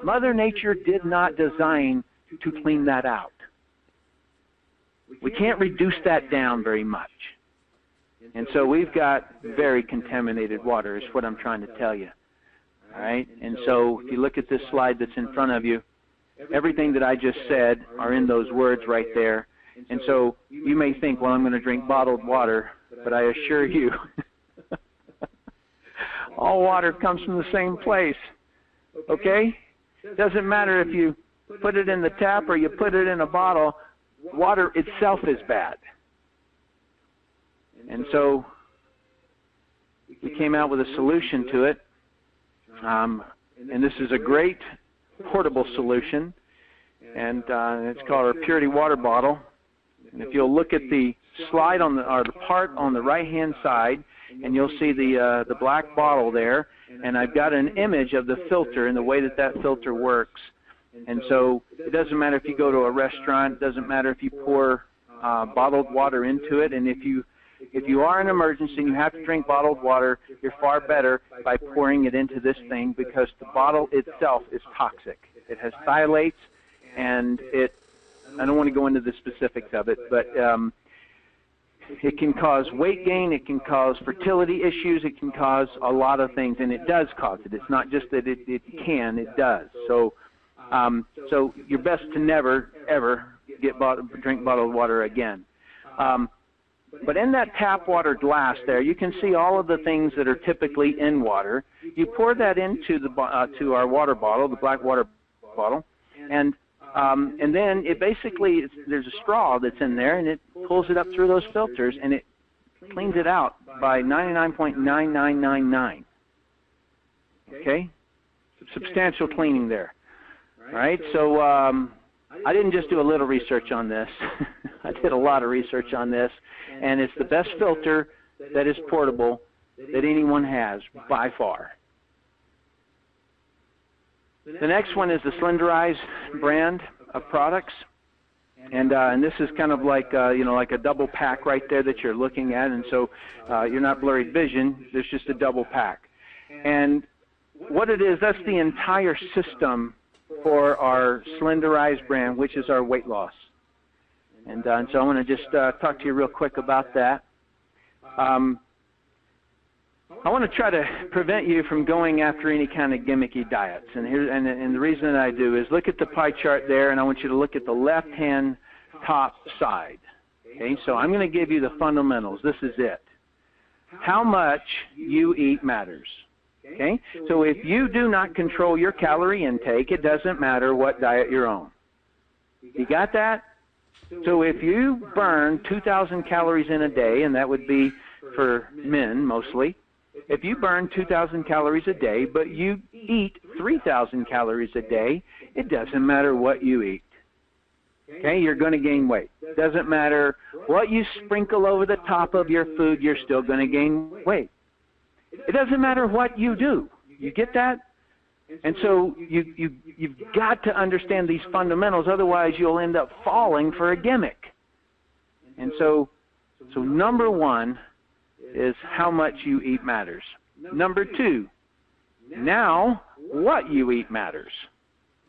Mother Nature did not design to clean that out. We can't reduce that down very much. And so we've got very contaminated water, is what I'm trying to tell you. All right? And so if you look at this slide that's in front of you, everything that I just said are in those words right there. And so you may think, well, I'm going to drink bottled water, but I assure you, all water comes from the same place, okay? It doesn't matter if you put it in the tap or you put it in a bottle, water itself is bad. And so we came out with a solution to it, and this is a great portable solution, and it's called our Purity Water Bottle. And if you'll look at the slide on the part on the right-hand side, and you'll see the black bottle there, and I've got an image of the filter and the way that filter works. And so it doesn't matter if you go to a restaurant, it doesn't matter if you pour bottled water into it, and if you are in an emergency and you have to drink bottled water, you're far better by pouring it into this thing, because the bottle itself is toxic. It has phthalates, and I don't want to go into the specifics of it, but it can cause weight gain, it can cause fertility issues, it can cause a lot of things, and it does cause it. It's not just that it can, it does. So you're best to never, ever drink bottled water again. But in that tap water glass there, you can see all of the things that are typically in water. You pour that into to our water bottle, the black water bottle, and then it basically, there's a straw that's in there, and it pulls it up through those filters, and it cleans it out by 99.9999. Okay? Substantial cleaning there. Right? So I didn't just do a little research on this. I did a lot of research on this, and it's the best filter that is portable that anyone has by far. The next one is the Slenderize brand of products, and this is kind of like like a double pack right there that you're looking at, and so you're not blurry vision. There's just a double pack, and what it is, that's the entire system for our Slenderize brand, which is our weight loss. And so I want to just talk to you real quick about that. I want to try to prevent you from going after any kind of gimmicky diets. And the reason that I do is look at the pie chart there, and I want you to look at the left-hand top side. Okay, so I'm going to give you the fundamentals. This is it. How much you eat matters. Okay, so if you do not control your calorie intake, it doesn't matter what diet you're on. You got that? So if you burn 2,000 calories in a day, and that would be for men mostly, if you burn 2,000 calories a day, but you eat 3,000 calories a day, it doesn't matter what you eat. Okay, you're going to gain weight. Doesn't matter what you sprinkle over the top of your food, you're still going to gain weight. It doesn't matter what you do. You get that? And so you've got to understand these fundamentals, otherwise you'll end up falling for a gimmick. And so number one is how much you eat matters. Number two, now what you eat matters.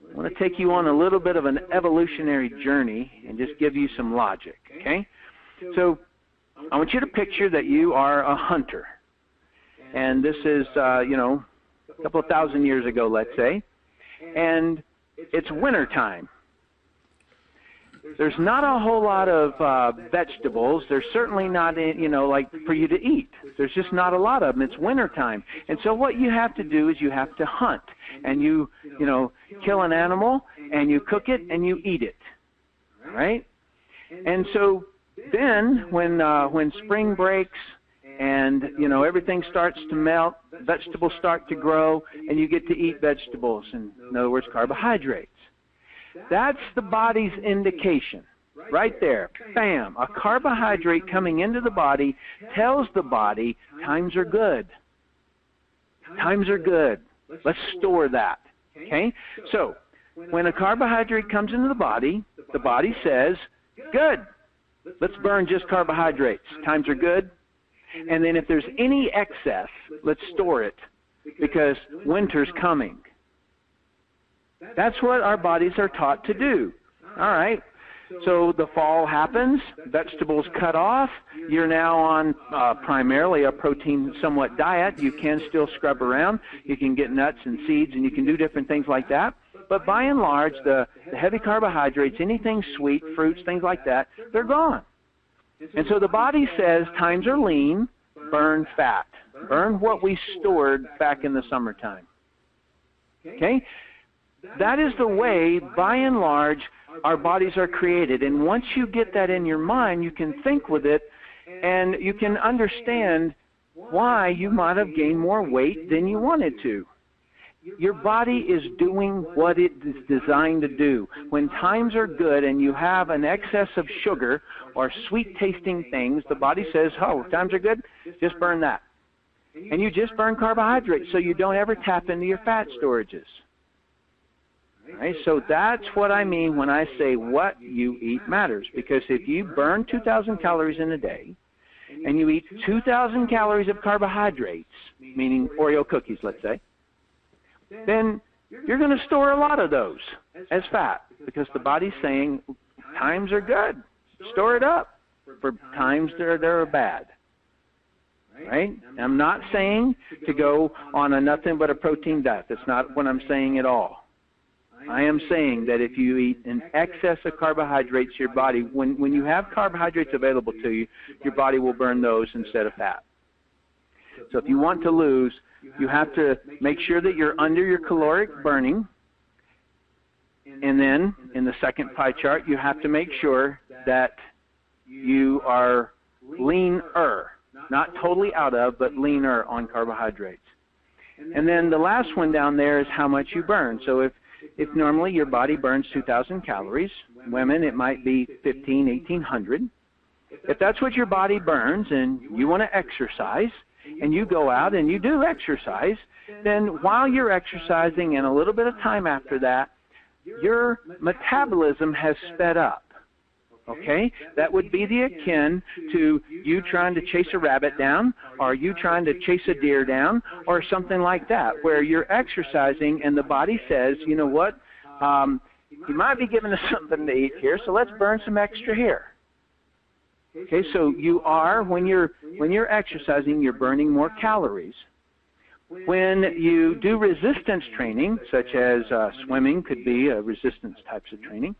I want to take you on a little bit of an evolutionary journey and just give you some logic, okay? So I want you to picture that you are a hunter. And this is, a couple of thousand years ago, let's say, and it's winter time. There's not a whole lot of vegetables. There's certainly not, like for you to eat. There's just not a lot of them. It's winter time. And so what you have to do is you have to hunt, and you kill an animal, and you cook it, and you eat it, right? And so then when spring breaks, and everything starts to melt, vegetables start to grow, and you get to eat vegetables, in other words, carbohydrates. That's the body's indication right there. Bam, a carbohydrate coming into the body tells the body times are good. Times are good. Let's store that. Okay? So when a carbohydrate comes into the body says, good, let's burn just carbohydrates. Times are good. And then if there's any excess, let's store it, because winter's coming. That's what our bodies are taught to do. All right. So the fall happens, vegetables cut off. You're now on primarily a protein somewhat diet. You can still scrub around. You can get nuts and seeds, and you can do different things like that. But by and large, the heavy carbohydrates, anything sweet, fruits, things like that, they're gone. And so the body says times are lean, burn fat. Burn what we stored back in the summertime. Okay? That is the way, by and large, our bodies are created. And once you get that in your mind, you can think with it, and you can understand why you might have gained more weight than you wanted to. Your body is doing what it is designed to do. When times are good and you have an excess of sugar or sweet-tasting things, the body says, oh, times are good, just burn that. And you just burn carbohydrates so you don't ever tap into your fat storages. Right? So that's what I mean when I say what you eat matters. Because if you burn 2,000 calories in a day and you eat 2,000 calories of carbohydrates, meaning Oreo cookies, let's say, then you're going to store a lot of those as fat, because the body's saying times are good. Store it up for times that are bad. Right? I'm not saying to go on a nothing but a protein diet. That's not what I'm saying at all. I am saying that if you eat an excess of carbohydrates, your body, when you have carbohydrates available to you, your body will burn those instead of fat. So if you want to lose, you have to make sure that you're under your caloric burning. And then in the second pie chart, you have to make sure that you are leaner, not totally out of, but leaner on carbohydrates. And then the last one down there is how much you burn. So if normally your body burns 2,000 calories, women it might be 1,800. If that's what your body burns and you want to exercise, and you go out and you do exercise, then while you're exercising and a little bit of time after that, your metabolism has sped up. Okay? That would be the akin to you trying to chase a rabbit down, or you trying to chase a deer down, or something like that, where you're exercising and the body says, you know what, you might be giving us something to eat here, so let's burn some extra here. Okay, so you are, when you're exercising, you're burning more calories. When you do resistance training, such as swimming could be a resistance types of training,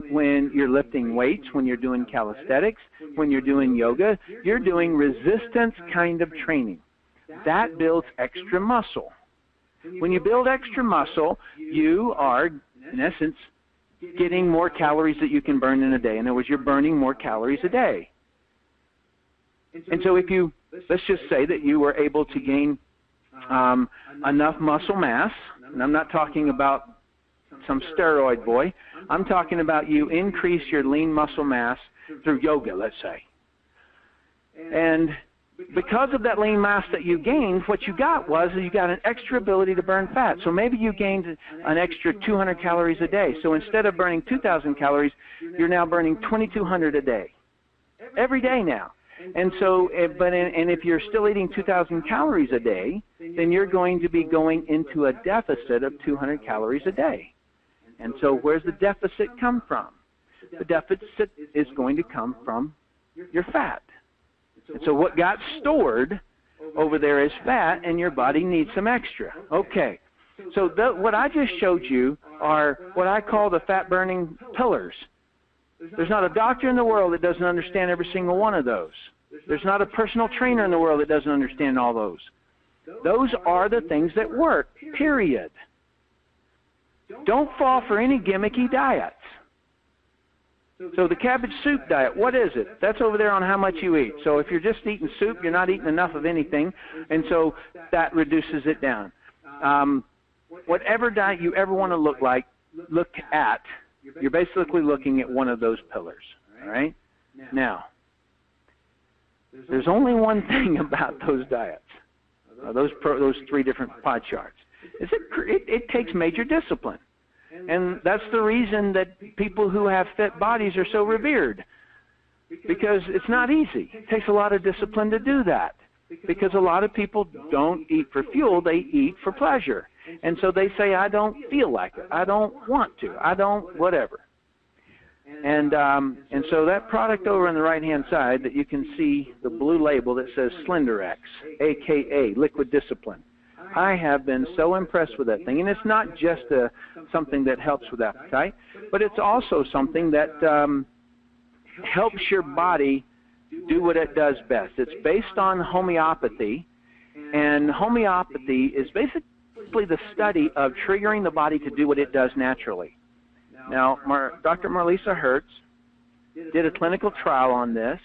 when you're lifting weights, when you're doing calisthenics, when you're doing yoga, you're doing resistance kind of training. That builds extra muscle. When you build extra muscle, you are, in essence, getting more calories that you can burn in a day. In other words, you're burning more calories a day. And so if you, let's just say that you were able to gain enough muscle mass, and I'm not talking about some steroid boy, I'm talking about you increase your lean muscle mass through yoga, let's say. And because of that lean mass that you gained, what you got was you got an extra ability to burn fat. So maybe you gained an extra 200 calories a day. So instead of burning 2,000 calories, you're now burning 2,200 a day. Every day now. And so, and if you're still eating 2,000 calories a day, then you're going to be going into a deficit of 200 calories a day. And so where's the deficit come from? The deficit is going to come from your fat. And so what got stored over there is fat, and your body needs some extra. Okay. So what I just showed you are what I call the fat-burning pillars. There's not a doctor in the world that doesn't understand every single one of those. There's not a personal trainer in the world that doesn't understand all those. Those are the things that work, period. Don't fall for any gimmicky diets. So the cabbage soup diet, what is it? That's over there on how much you eat. So if you're just eating soup, you're not eating enough of anything, and so that reduces it down. Whatever diet you ever want to look at, you're basically looking at one of those pillars. All right? Now, there's only one thing about those diets, those three different pie charts. It takes major discipline. And that's the reason that people who have fit bodies are so revered, because it's not easy. It takes a lot of discipline to do that, because a lot of people don't eat for fuel, they eat for pleasure. And so they say, I don't feel like it, I don't want to, I don't whatever. And so that product over on the right-hand side that you can see the blue label that says SlenderX, a.k.a. Liquid Discipline. I have been so impressed with that thing. And it's not just something that helps with appetite, but it's also something that helps your body do what it does best. It's based on homeopathy, and homeopathy is basically the study of triggering the body to do what it does naturally. Now, Dr. Marlisa Hertz did a clinical trial on this,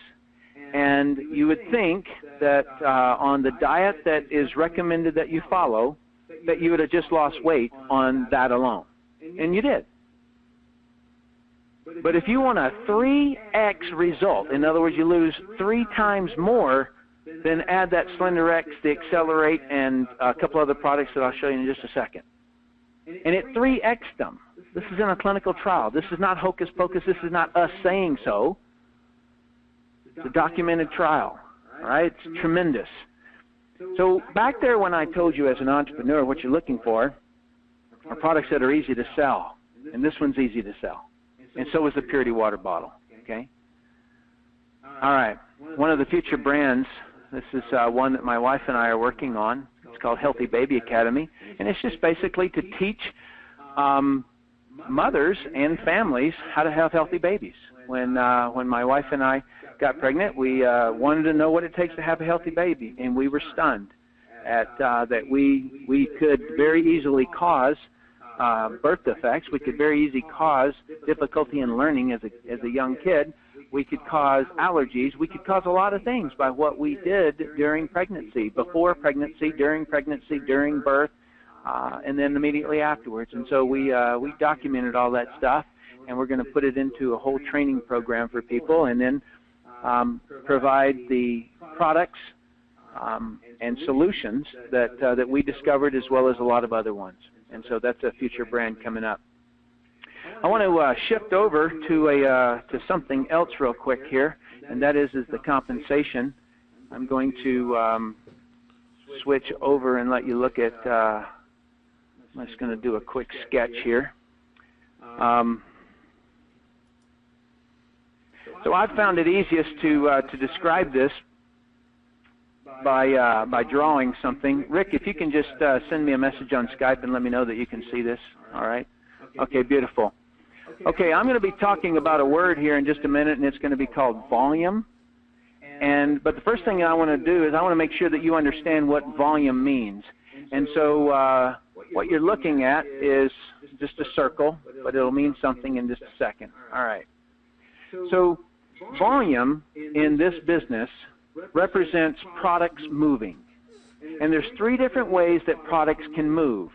and you would think that on the diet that is recommended that you follow, that you would have just lost weight on that alone. And you did. But if you want a 3x result, in other words, you lose 3 times more, then add that SlenderX, the Accelerate, and a couple other products that I'll show you in just a second. And it 3x'd them. This is in a clinical trial. This is not hocus pocus. This is not us saying so. It's a documented trial. All right? It's tremendous. So back there when I told you as an entrepreneur what you're looking for are products that are easy to sell. And this one's easy to sell. And so is the Purity water bottle. Okay? All right. One of the future brands, this is one that my wife and I are working on. It's called Healthy Baby Academy. And it's just basically to teach mothers and families how to have healthy babies. When my wife and I got pregnant, we wanted to know what it takes to have a healthy baby, and we were stunned at that we could very easily cause birth defects. We could very easily cause difficulty in learning as a young kid. We could cause allergies. We could cause a lot of things by what we did during pregnancy, before pregnancy, during birth, and then immediately afterwards. And so we documented all that stuff, and we're going to put it into a whole training program for people, and then provide the products and solutions that we discovered, as well as a lot of other ones. And so that's a future brand coming up. I want to shift over to something else real quick here, and that is the compensation. I'm going to switch over and let you look at. I'm just going to do a quick sketch here. So I've found it easiest to describe this by drawing something. Rick, if you can just send me a message on Skype and let me know that you can see this. All right? Okay, beautiful. Okay, I'm going to be talking about a word here in just a minute, and it's going to be called volume. But the first thing I want to do is I want to make sure that you understand what volume means. And so what you're looking at is just a circle, but it'll mean something in just a second. All right. So volume in this business represents products moving. And there's three different ways that products can move.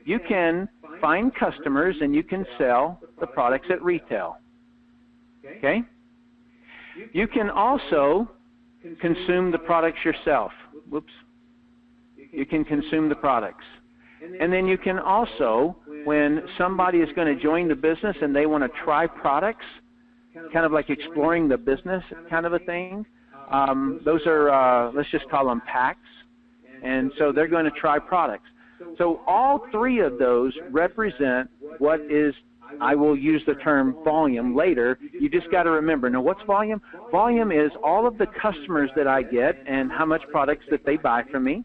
You can find customers and you can sell the products at retail. Okay? You can also consume the products yourself. Whoops. You can consume the products. And then you can also, when somebody is going to join the business and they want to try products, kind of like exploring the business kind of a thing, those are, let's just call them packs. And so they're going to try products. So all three of those represent what is, I will use the term volume later. You just got to remember. Now, what's volume? Volume is all of the customers that I get and how much products that they buy from me.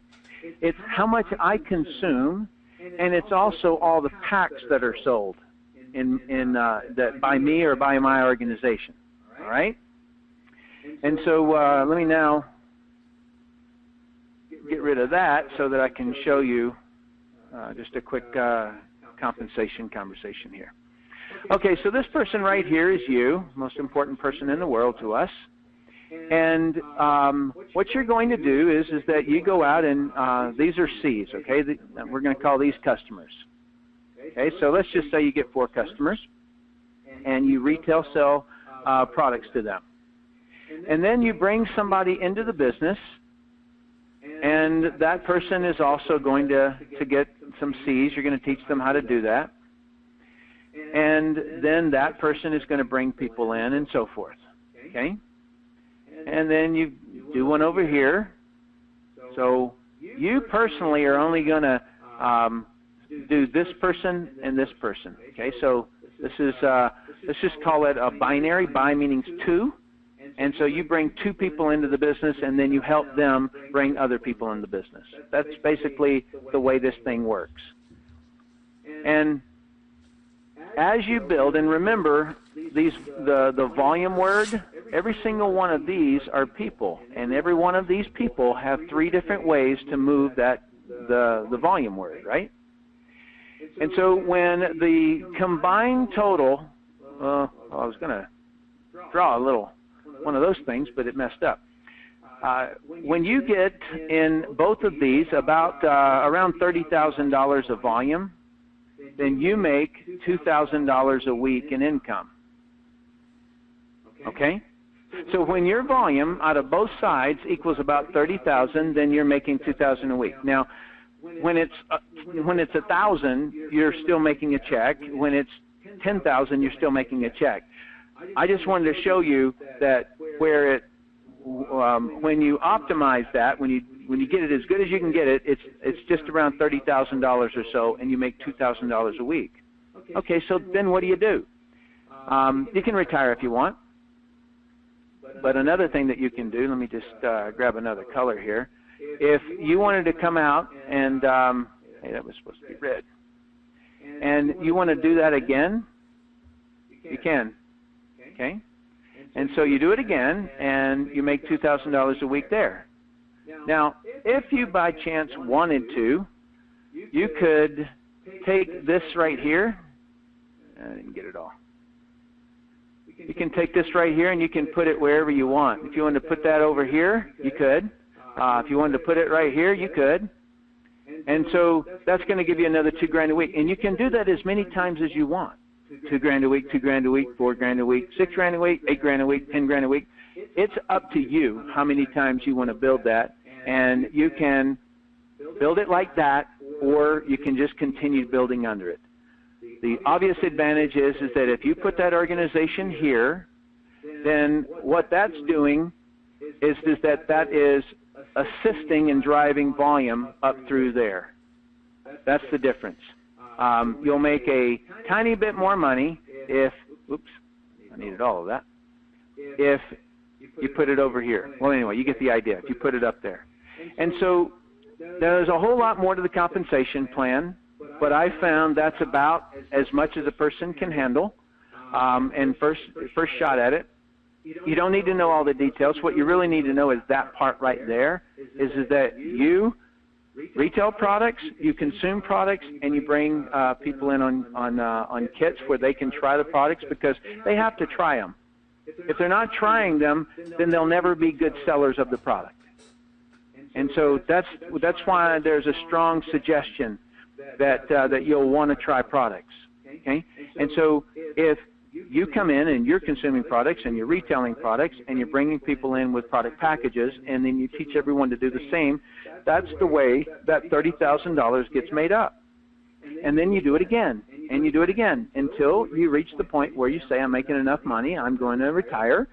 It's how much I consume, and it's also all the packs that are sold that by me or by my organization. All right? And so let me now get rid of that so that I can show you just a quick compensation conversation here. Okay, so this person right here is you, most important person in the world to us. And what you're going to do is that you go out and these are C's, okay? We're going to call these customers. Okay, so let's just say you get 4 customers and you retail sell products to them. And then you bring somebody into the business, and that person is also going to get some C's. You're going to teach them how to do that. And then that person is going to bring people in and so forth. Okay? And then you do one over here. So you personally are only going to do this person and this person. Okay? So this is, let's just call it a binary. Bi meaning 2. And so you bring 2 people into the business, and then you help them bring other people in the business. That's basically the way this thing works. And as you build, and remember, the volume word, every single one of these are people, and every one of these people have 3 different ways to move the volume word, right? And so when the combined total, I was going to draw a little one of those things, but it messed up. When you get in both of these about around $30,000 of volume, then you make $2,000 a week in income. Okay? So when your volume out of both sides equals about 30,000, then you're making 2,000 a week. Now, when it's 1,000, you're still making a check. When it's 10,000, you're still making a check. I just wanted to show you that where when you optimize that, when you get it as good as you can get it, it's just around $30,000 or so, and you make $2,000 a week. Okay, so then what do? You can retire if you want. But another thing that you can do, let me just grab another color here. If you wanted to come out and, hey, that was supposed to be red. and you want to do that again, you can. Okay? And so you do it again, and you make $2,000 a week there. Now, if you by chance wanted to, you could take this right here. I didn't get it all. You can take this right here and you can put it wherever you want. If you wanted to put that over here, you could. If you wanted to put it right here, you could. And so that's going to give you another $2,000 a week. And you can do that as many times as you want. $2,000 a week, $2,000 a week, $4,000 a week, $6,000 a week, $8,000 a week, $10,000 a week. It's up to you how many times you want to build that. And you can build it like that, or you can just continue building under it. The obvious advantage is that if you put that organization here, then what that's doing is that is assisting in driving volume up through there. That's the difference. You'll make a tiny bit more money if, oops, I needed all of that, if you put it over here. Well, anyway, you get the idea, if you put it up there. And so there's a whole lot more to the compensation plan, but I found that's about as much as a person can handle. And first shot at it, you don't need to know all the details. What you really need to know is that part right there, is that you retail products, you consume products, and you bring people in on kits where they can try the products, because they have to try them. If they're not trying them, then they'll never be good sellers of the product. And so that's why there's a strong suggestion that you'll want to try products. Okay? And so if you come in and you're consuming products and you're retailing products and you're bringing people in with product packages, and then you teach everyone to do the same, that's the way that $30,000 gets made up. And then you do it again, and you do it again, until you reach the point where you say, I'm making enough money, I'm going to retire.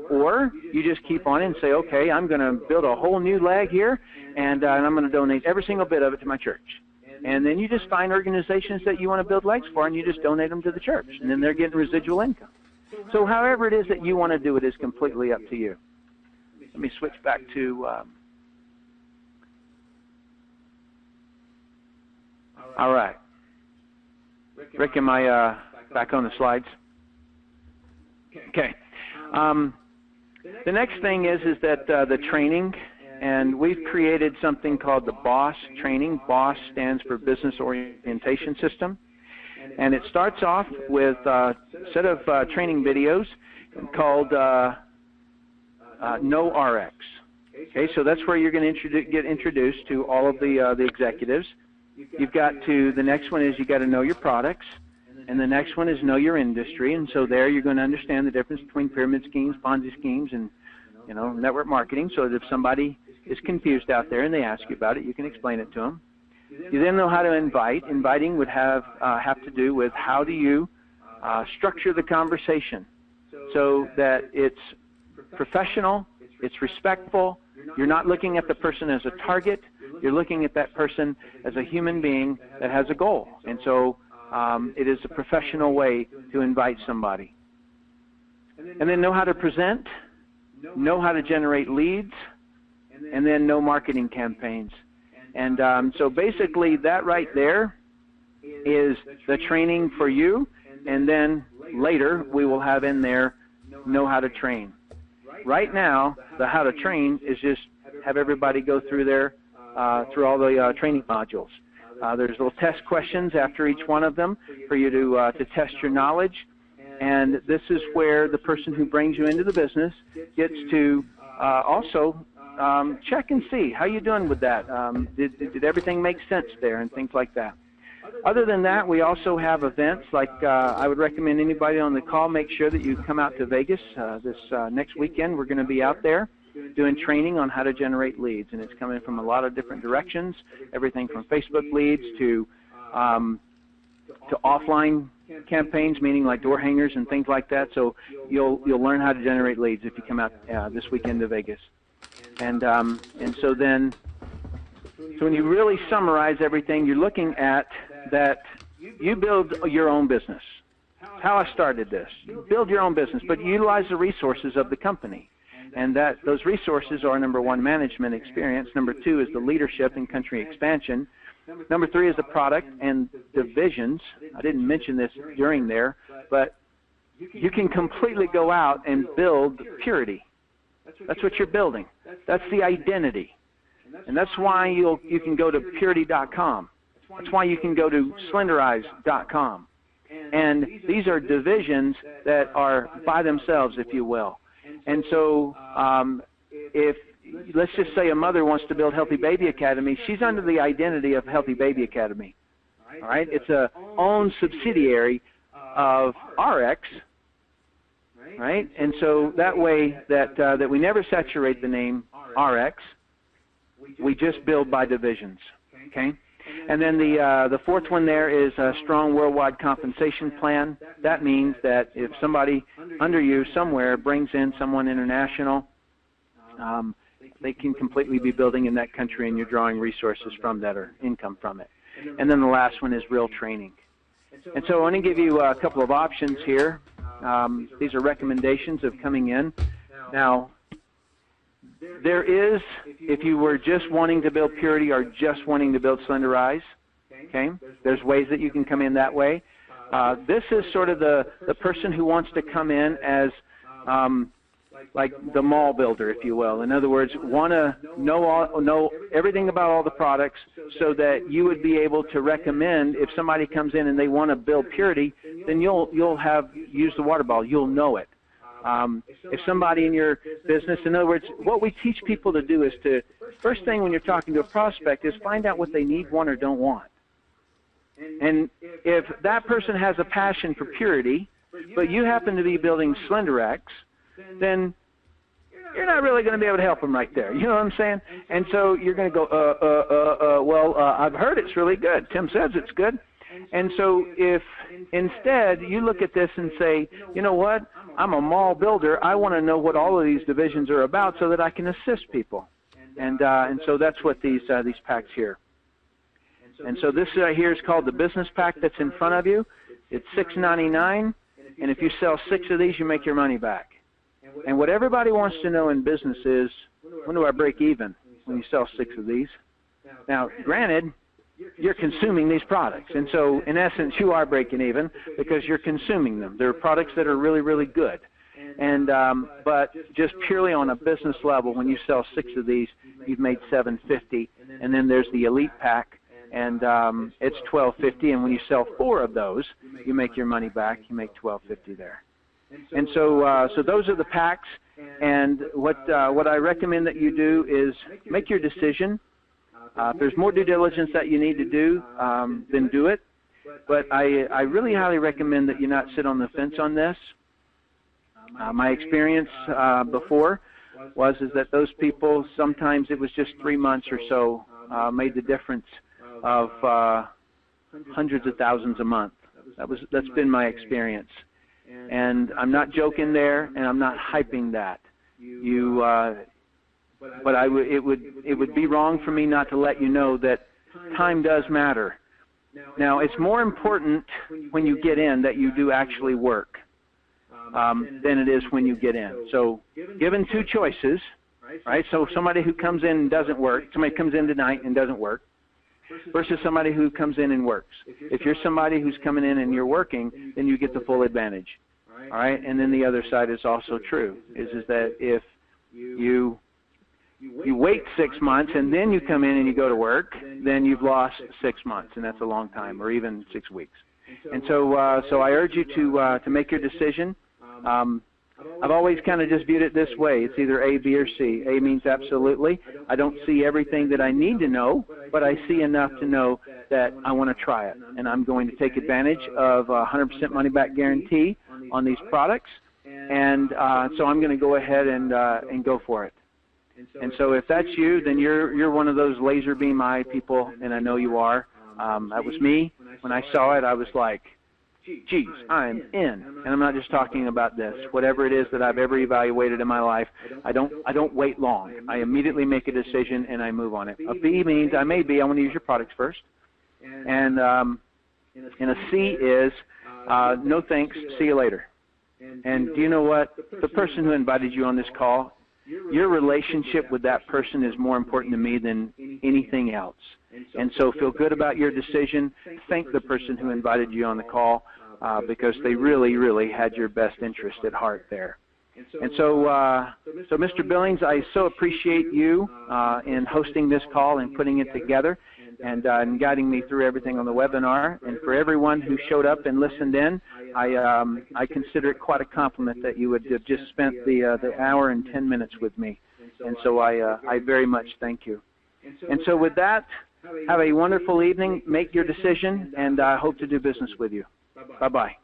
Or you just keep on and say, okay, I'm going to build a whole new leg here, and I'm going to donate every single bit of it to my church. And then you just find organizations that you want to build legs for, and you just donate them to the church, and then they're getting residual income. So however it is that you want to do it is completely up to you. Let me switch back to all right. Rick, am I back on the slides? Okay. The next thing is that the training, and we've created something called the BOSS training. BOSS stands for Business Orientation System. And it starts off with a set of training videos called No RX. Okay, so that's where you're going to get introduced to all of the executives. You've got to, the next one is you got to know your products. And the next one is know your industry, and so there you're going to understand the difference between pyramid schemes, Ponzi schemes, and network marketing, so that if somebody is confused out there and they ask you about it, you can explain it to them. You then know how to invite. Inviting would have to do with how do you structure the conversation so that it's professional, it's respectful. You're not looking at the person as a target. You're looking at that person as a human being that has a goal, and so it is a professional way to invite somebody. And then know how to present, know how to generate leads, and then know marketing campaigns. And so basically that right there is the training for you, and then later we will have in there know how to train. Right now, the how to train is just have everybody go through there, through all the training modules. There's little test questions after each one of them for you to test your knowledge, and this is where the person who brings you into the business gets to also check and see how you doing with that. Did everything make sense there, and things like that. Other than that, we also have events like I would recommend anybody on the call make sure that you come out to Vegas this next weekend. We're going to be out there doing training on how to generate leads, and it's coming from a lot of different directions, everything from Facebook leads to offline campaigns, meaning like door hangers and things like that. So you'll learn how to generate leads if you come out this weekend to Vegas. And so then, so when you really summarize everything, you're looking at that you build your own business. How I started this. You build your own business, but you utilize the resources of the company. And that those resources are, number one, management experience. Number two is the leadership and country expansion. Number 3 is the product and divisions. I didn't mention this during there, but you can completely go out and build purity. That's what you're building. That's the identity. And that's why you can go to purity.com. That's why you can go to slenderize.com. And these are divisions that are by themselves, if you will. And so if, let's just say a mother wants to build Healthy Baby Academy, she's under the identity of Healthy Baby Academy. All right? It's a own subsidiary of Ariix, right? And so that way that we never saturate the name Ariix, we just build by divisions, okay? And then the 4th one there is a strong worldwide compensation plan. That means that if somebody under you somewhere brings in someone international, they can completely be building in that country, and you're drawing resources from that or income from it. And then the last one is real training. And so I want to give you a couple of options here. These are recommendations of coming in. Now, there is, if you were just wanting to build purity or just wanting to build Slenderize, okay, there's ways that you can come in that way. This is sort of the person who wants to come in as like the mall builder, if you will. In other words, want to know everything about all the products so that you would be able to recommend if somebody comes in and they want to build purity, then you'll have used the water bottle. You'll know it. If somebody in your business, in other words, what we teach people to do is to, first thing when you're talking to a prospect is find out what they need, want, or don't want. And if that person has a passion for purity, but you happen to be building Slenderize, then you're not really going to be able to help them right there. You know what I'm saying? And so you're going to go, well, I've heard it's really good. Tim says it's good. And so if instead you look at this and say, you know what, I'm a mall builder. I want to know what all of these divisions are about so that I can assist people. And so that's what these packs here. And so this here is called the business pack that's in front of you. It's $6.99, and if you sell 6 of these, you make your money back. And what everybody wants to know in business is, when do I break even when you sell 6 of these? Now, granted, you're consuming these products. And so, in essence, you are breaking even because you're consuming them. They're products that are really, really good. And but just purely on a business level, when you sell 6 of these, you've made $7.50. And then there's the Elite Pack, and it's $12.50. And when you sell 4 of those, you make your money back. You make $12.50 there. And so, so those are the packs. And what I recommend that you do is make your decision. If there's more due diligence that you need to do, then do it. But I really highly recommend that you not sit on the fence on this. My experience before is that those people, sometimes it was just 3 months or so, made the difference of hundreds of thousands a month. That's been my experience. And I'm not joking there, and I'm not hyping that. But it would be wrong for me not to let you know that time does matter. Now, it's more important when you get in that you do actually work than it is when you get in. So given 2 choices, right? So somebody who comes in and doesn't work, somebody comes in tonight and doesn't work, versus somebody who comes in and works. If you're somebody who's coming in and you're working, then you get the full advantage. All right? And then the other side is also true, is that if you wait 6 months and then you come in and you go to work, then you've lost 6 months, and that's a long time, or even 6 weeks. And so, so I urge you to make your decision. I've always kind of just viewed it this way. It's either A, B, or C. A means absolutely. I don't see everything that I need to know, but I see enough to know that I want to try it. And I'm going to take advantage of a 100% money-back guarantee on these products. And so I'm going to go ahead and go for it. And so if that's you, then you're one of those laser beam eye people, and I know you are. That was me. When I saw it, I was like, geez, I'm in. And I'm not just talking about this. Whatever it is that I've ever evaluated in my life, I don't wait long. I immediately make a decision and I move on it. A B means I want to use your products first. And a C is no thanks, see you later. And do you know what? The person who invited you on this call, your relationship with that person is more important to me than anything else. And so feel good about your decision. Thank the person who invited you on the call because they really, really had your best interest at heart there. And so, Mr. Billings, I so appreciate you in hosting this call and putting it together and guiding me through everything on the webinar. And for everyone who showed up and listened in, I consider it quite a compliment that you would have just spent the hour and 10 minutes with me. And so I very much thank you. And so with that, have a wonderful evening. Make your decision, and I hope to do business with you. Bye-bye.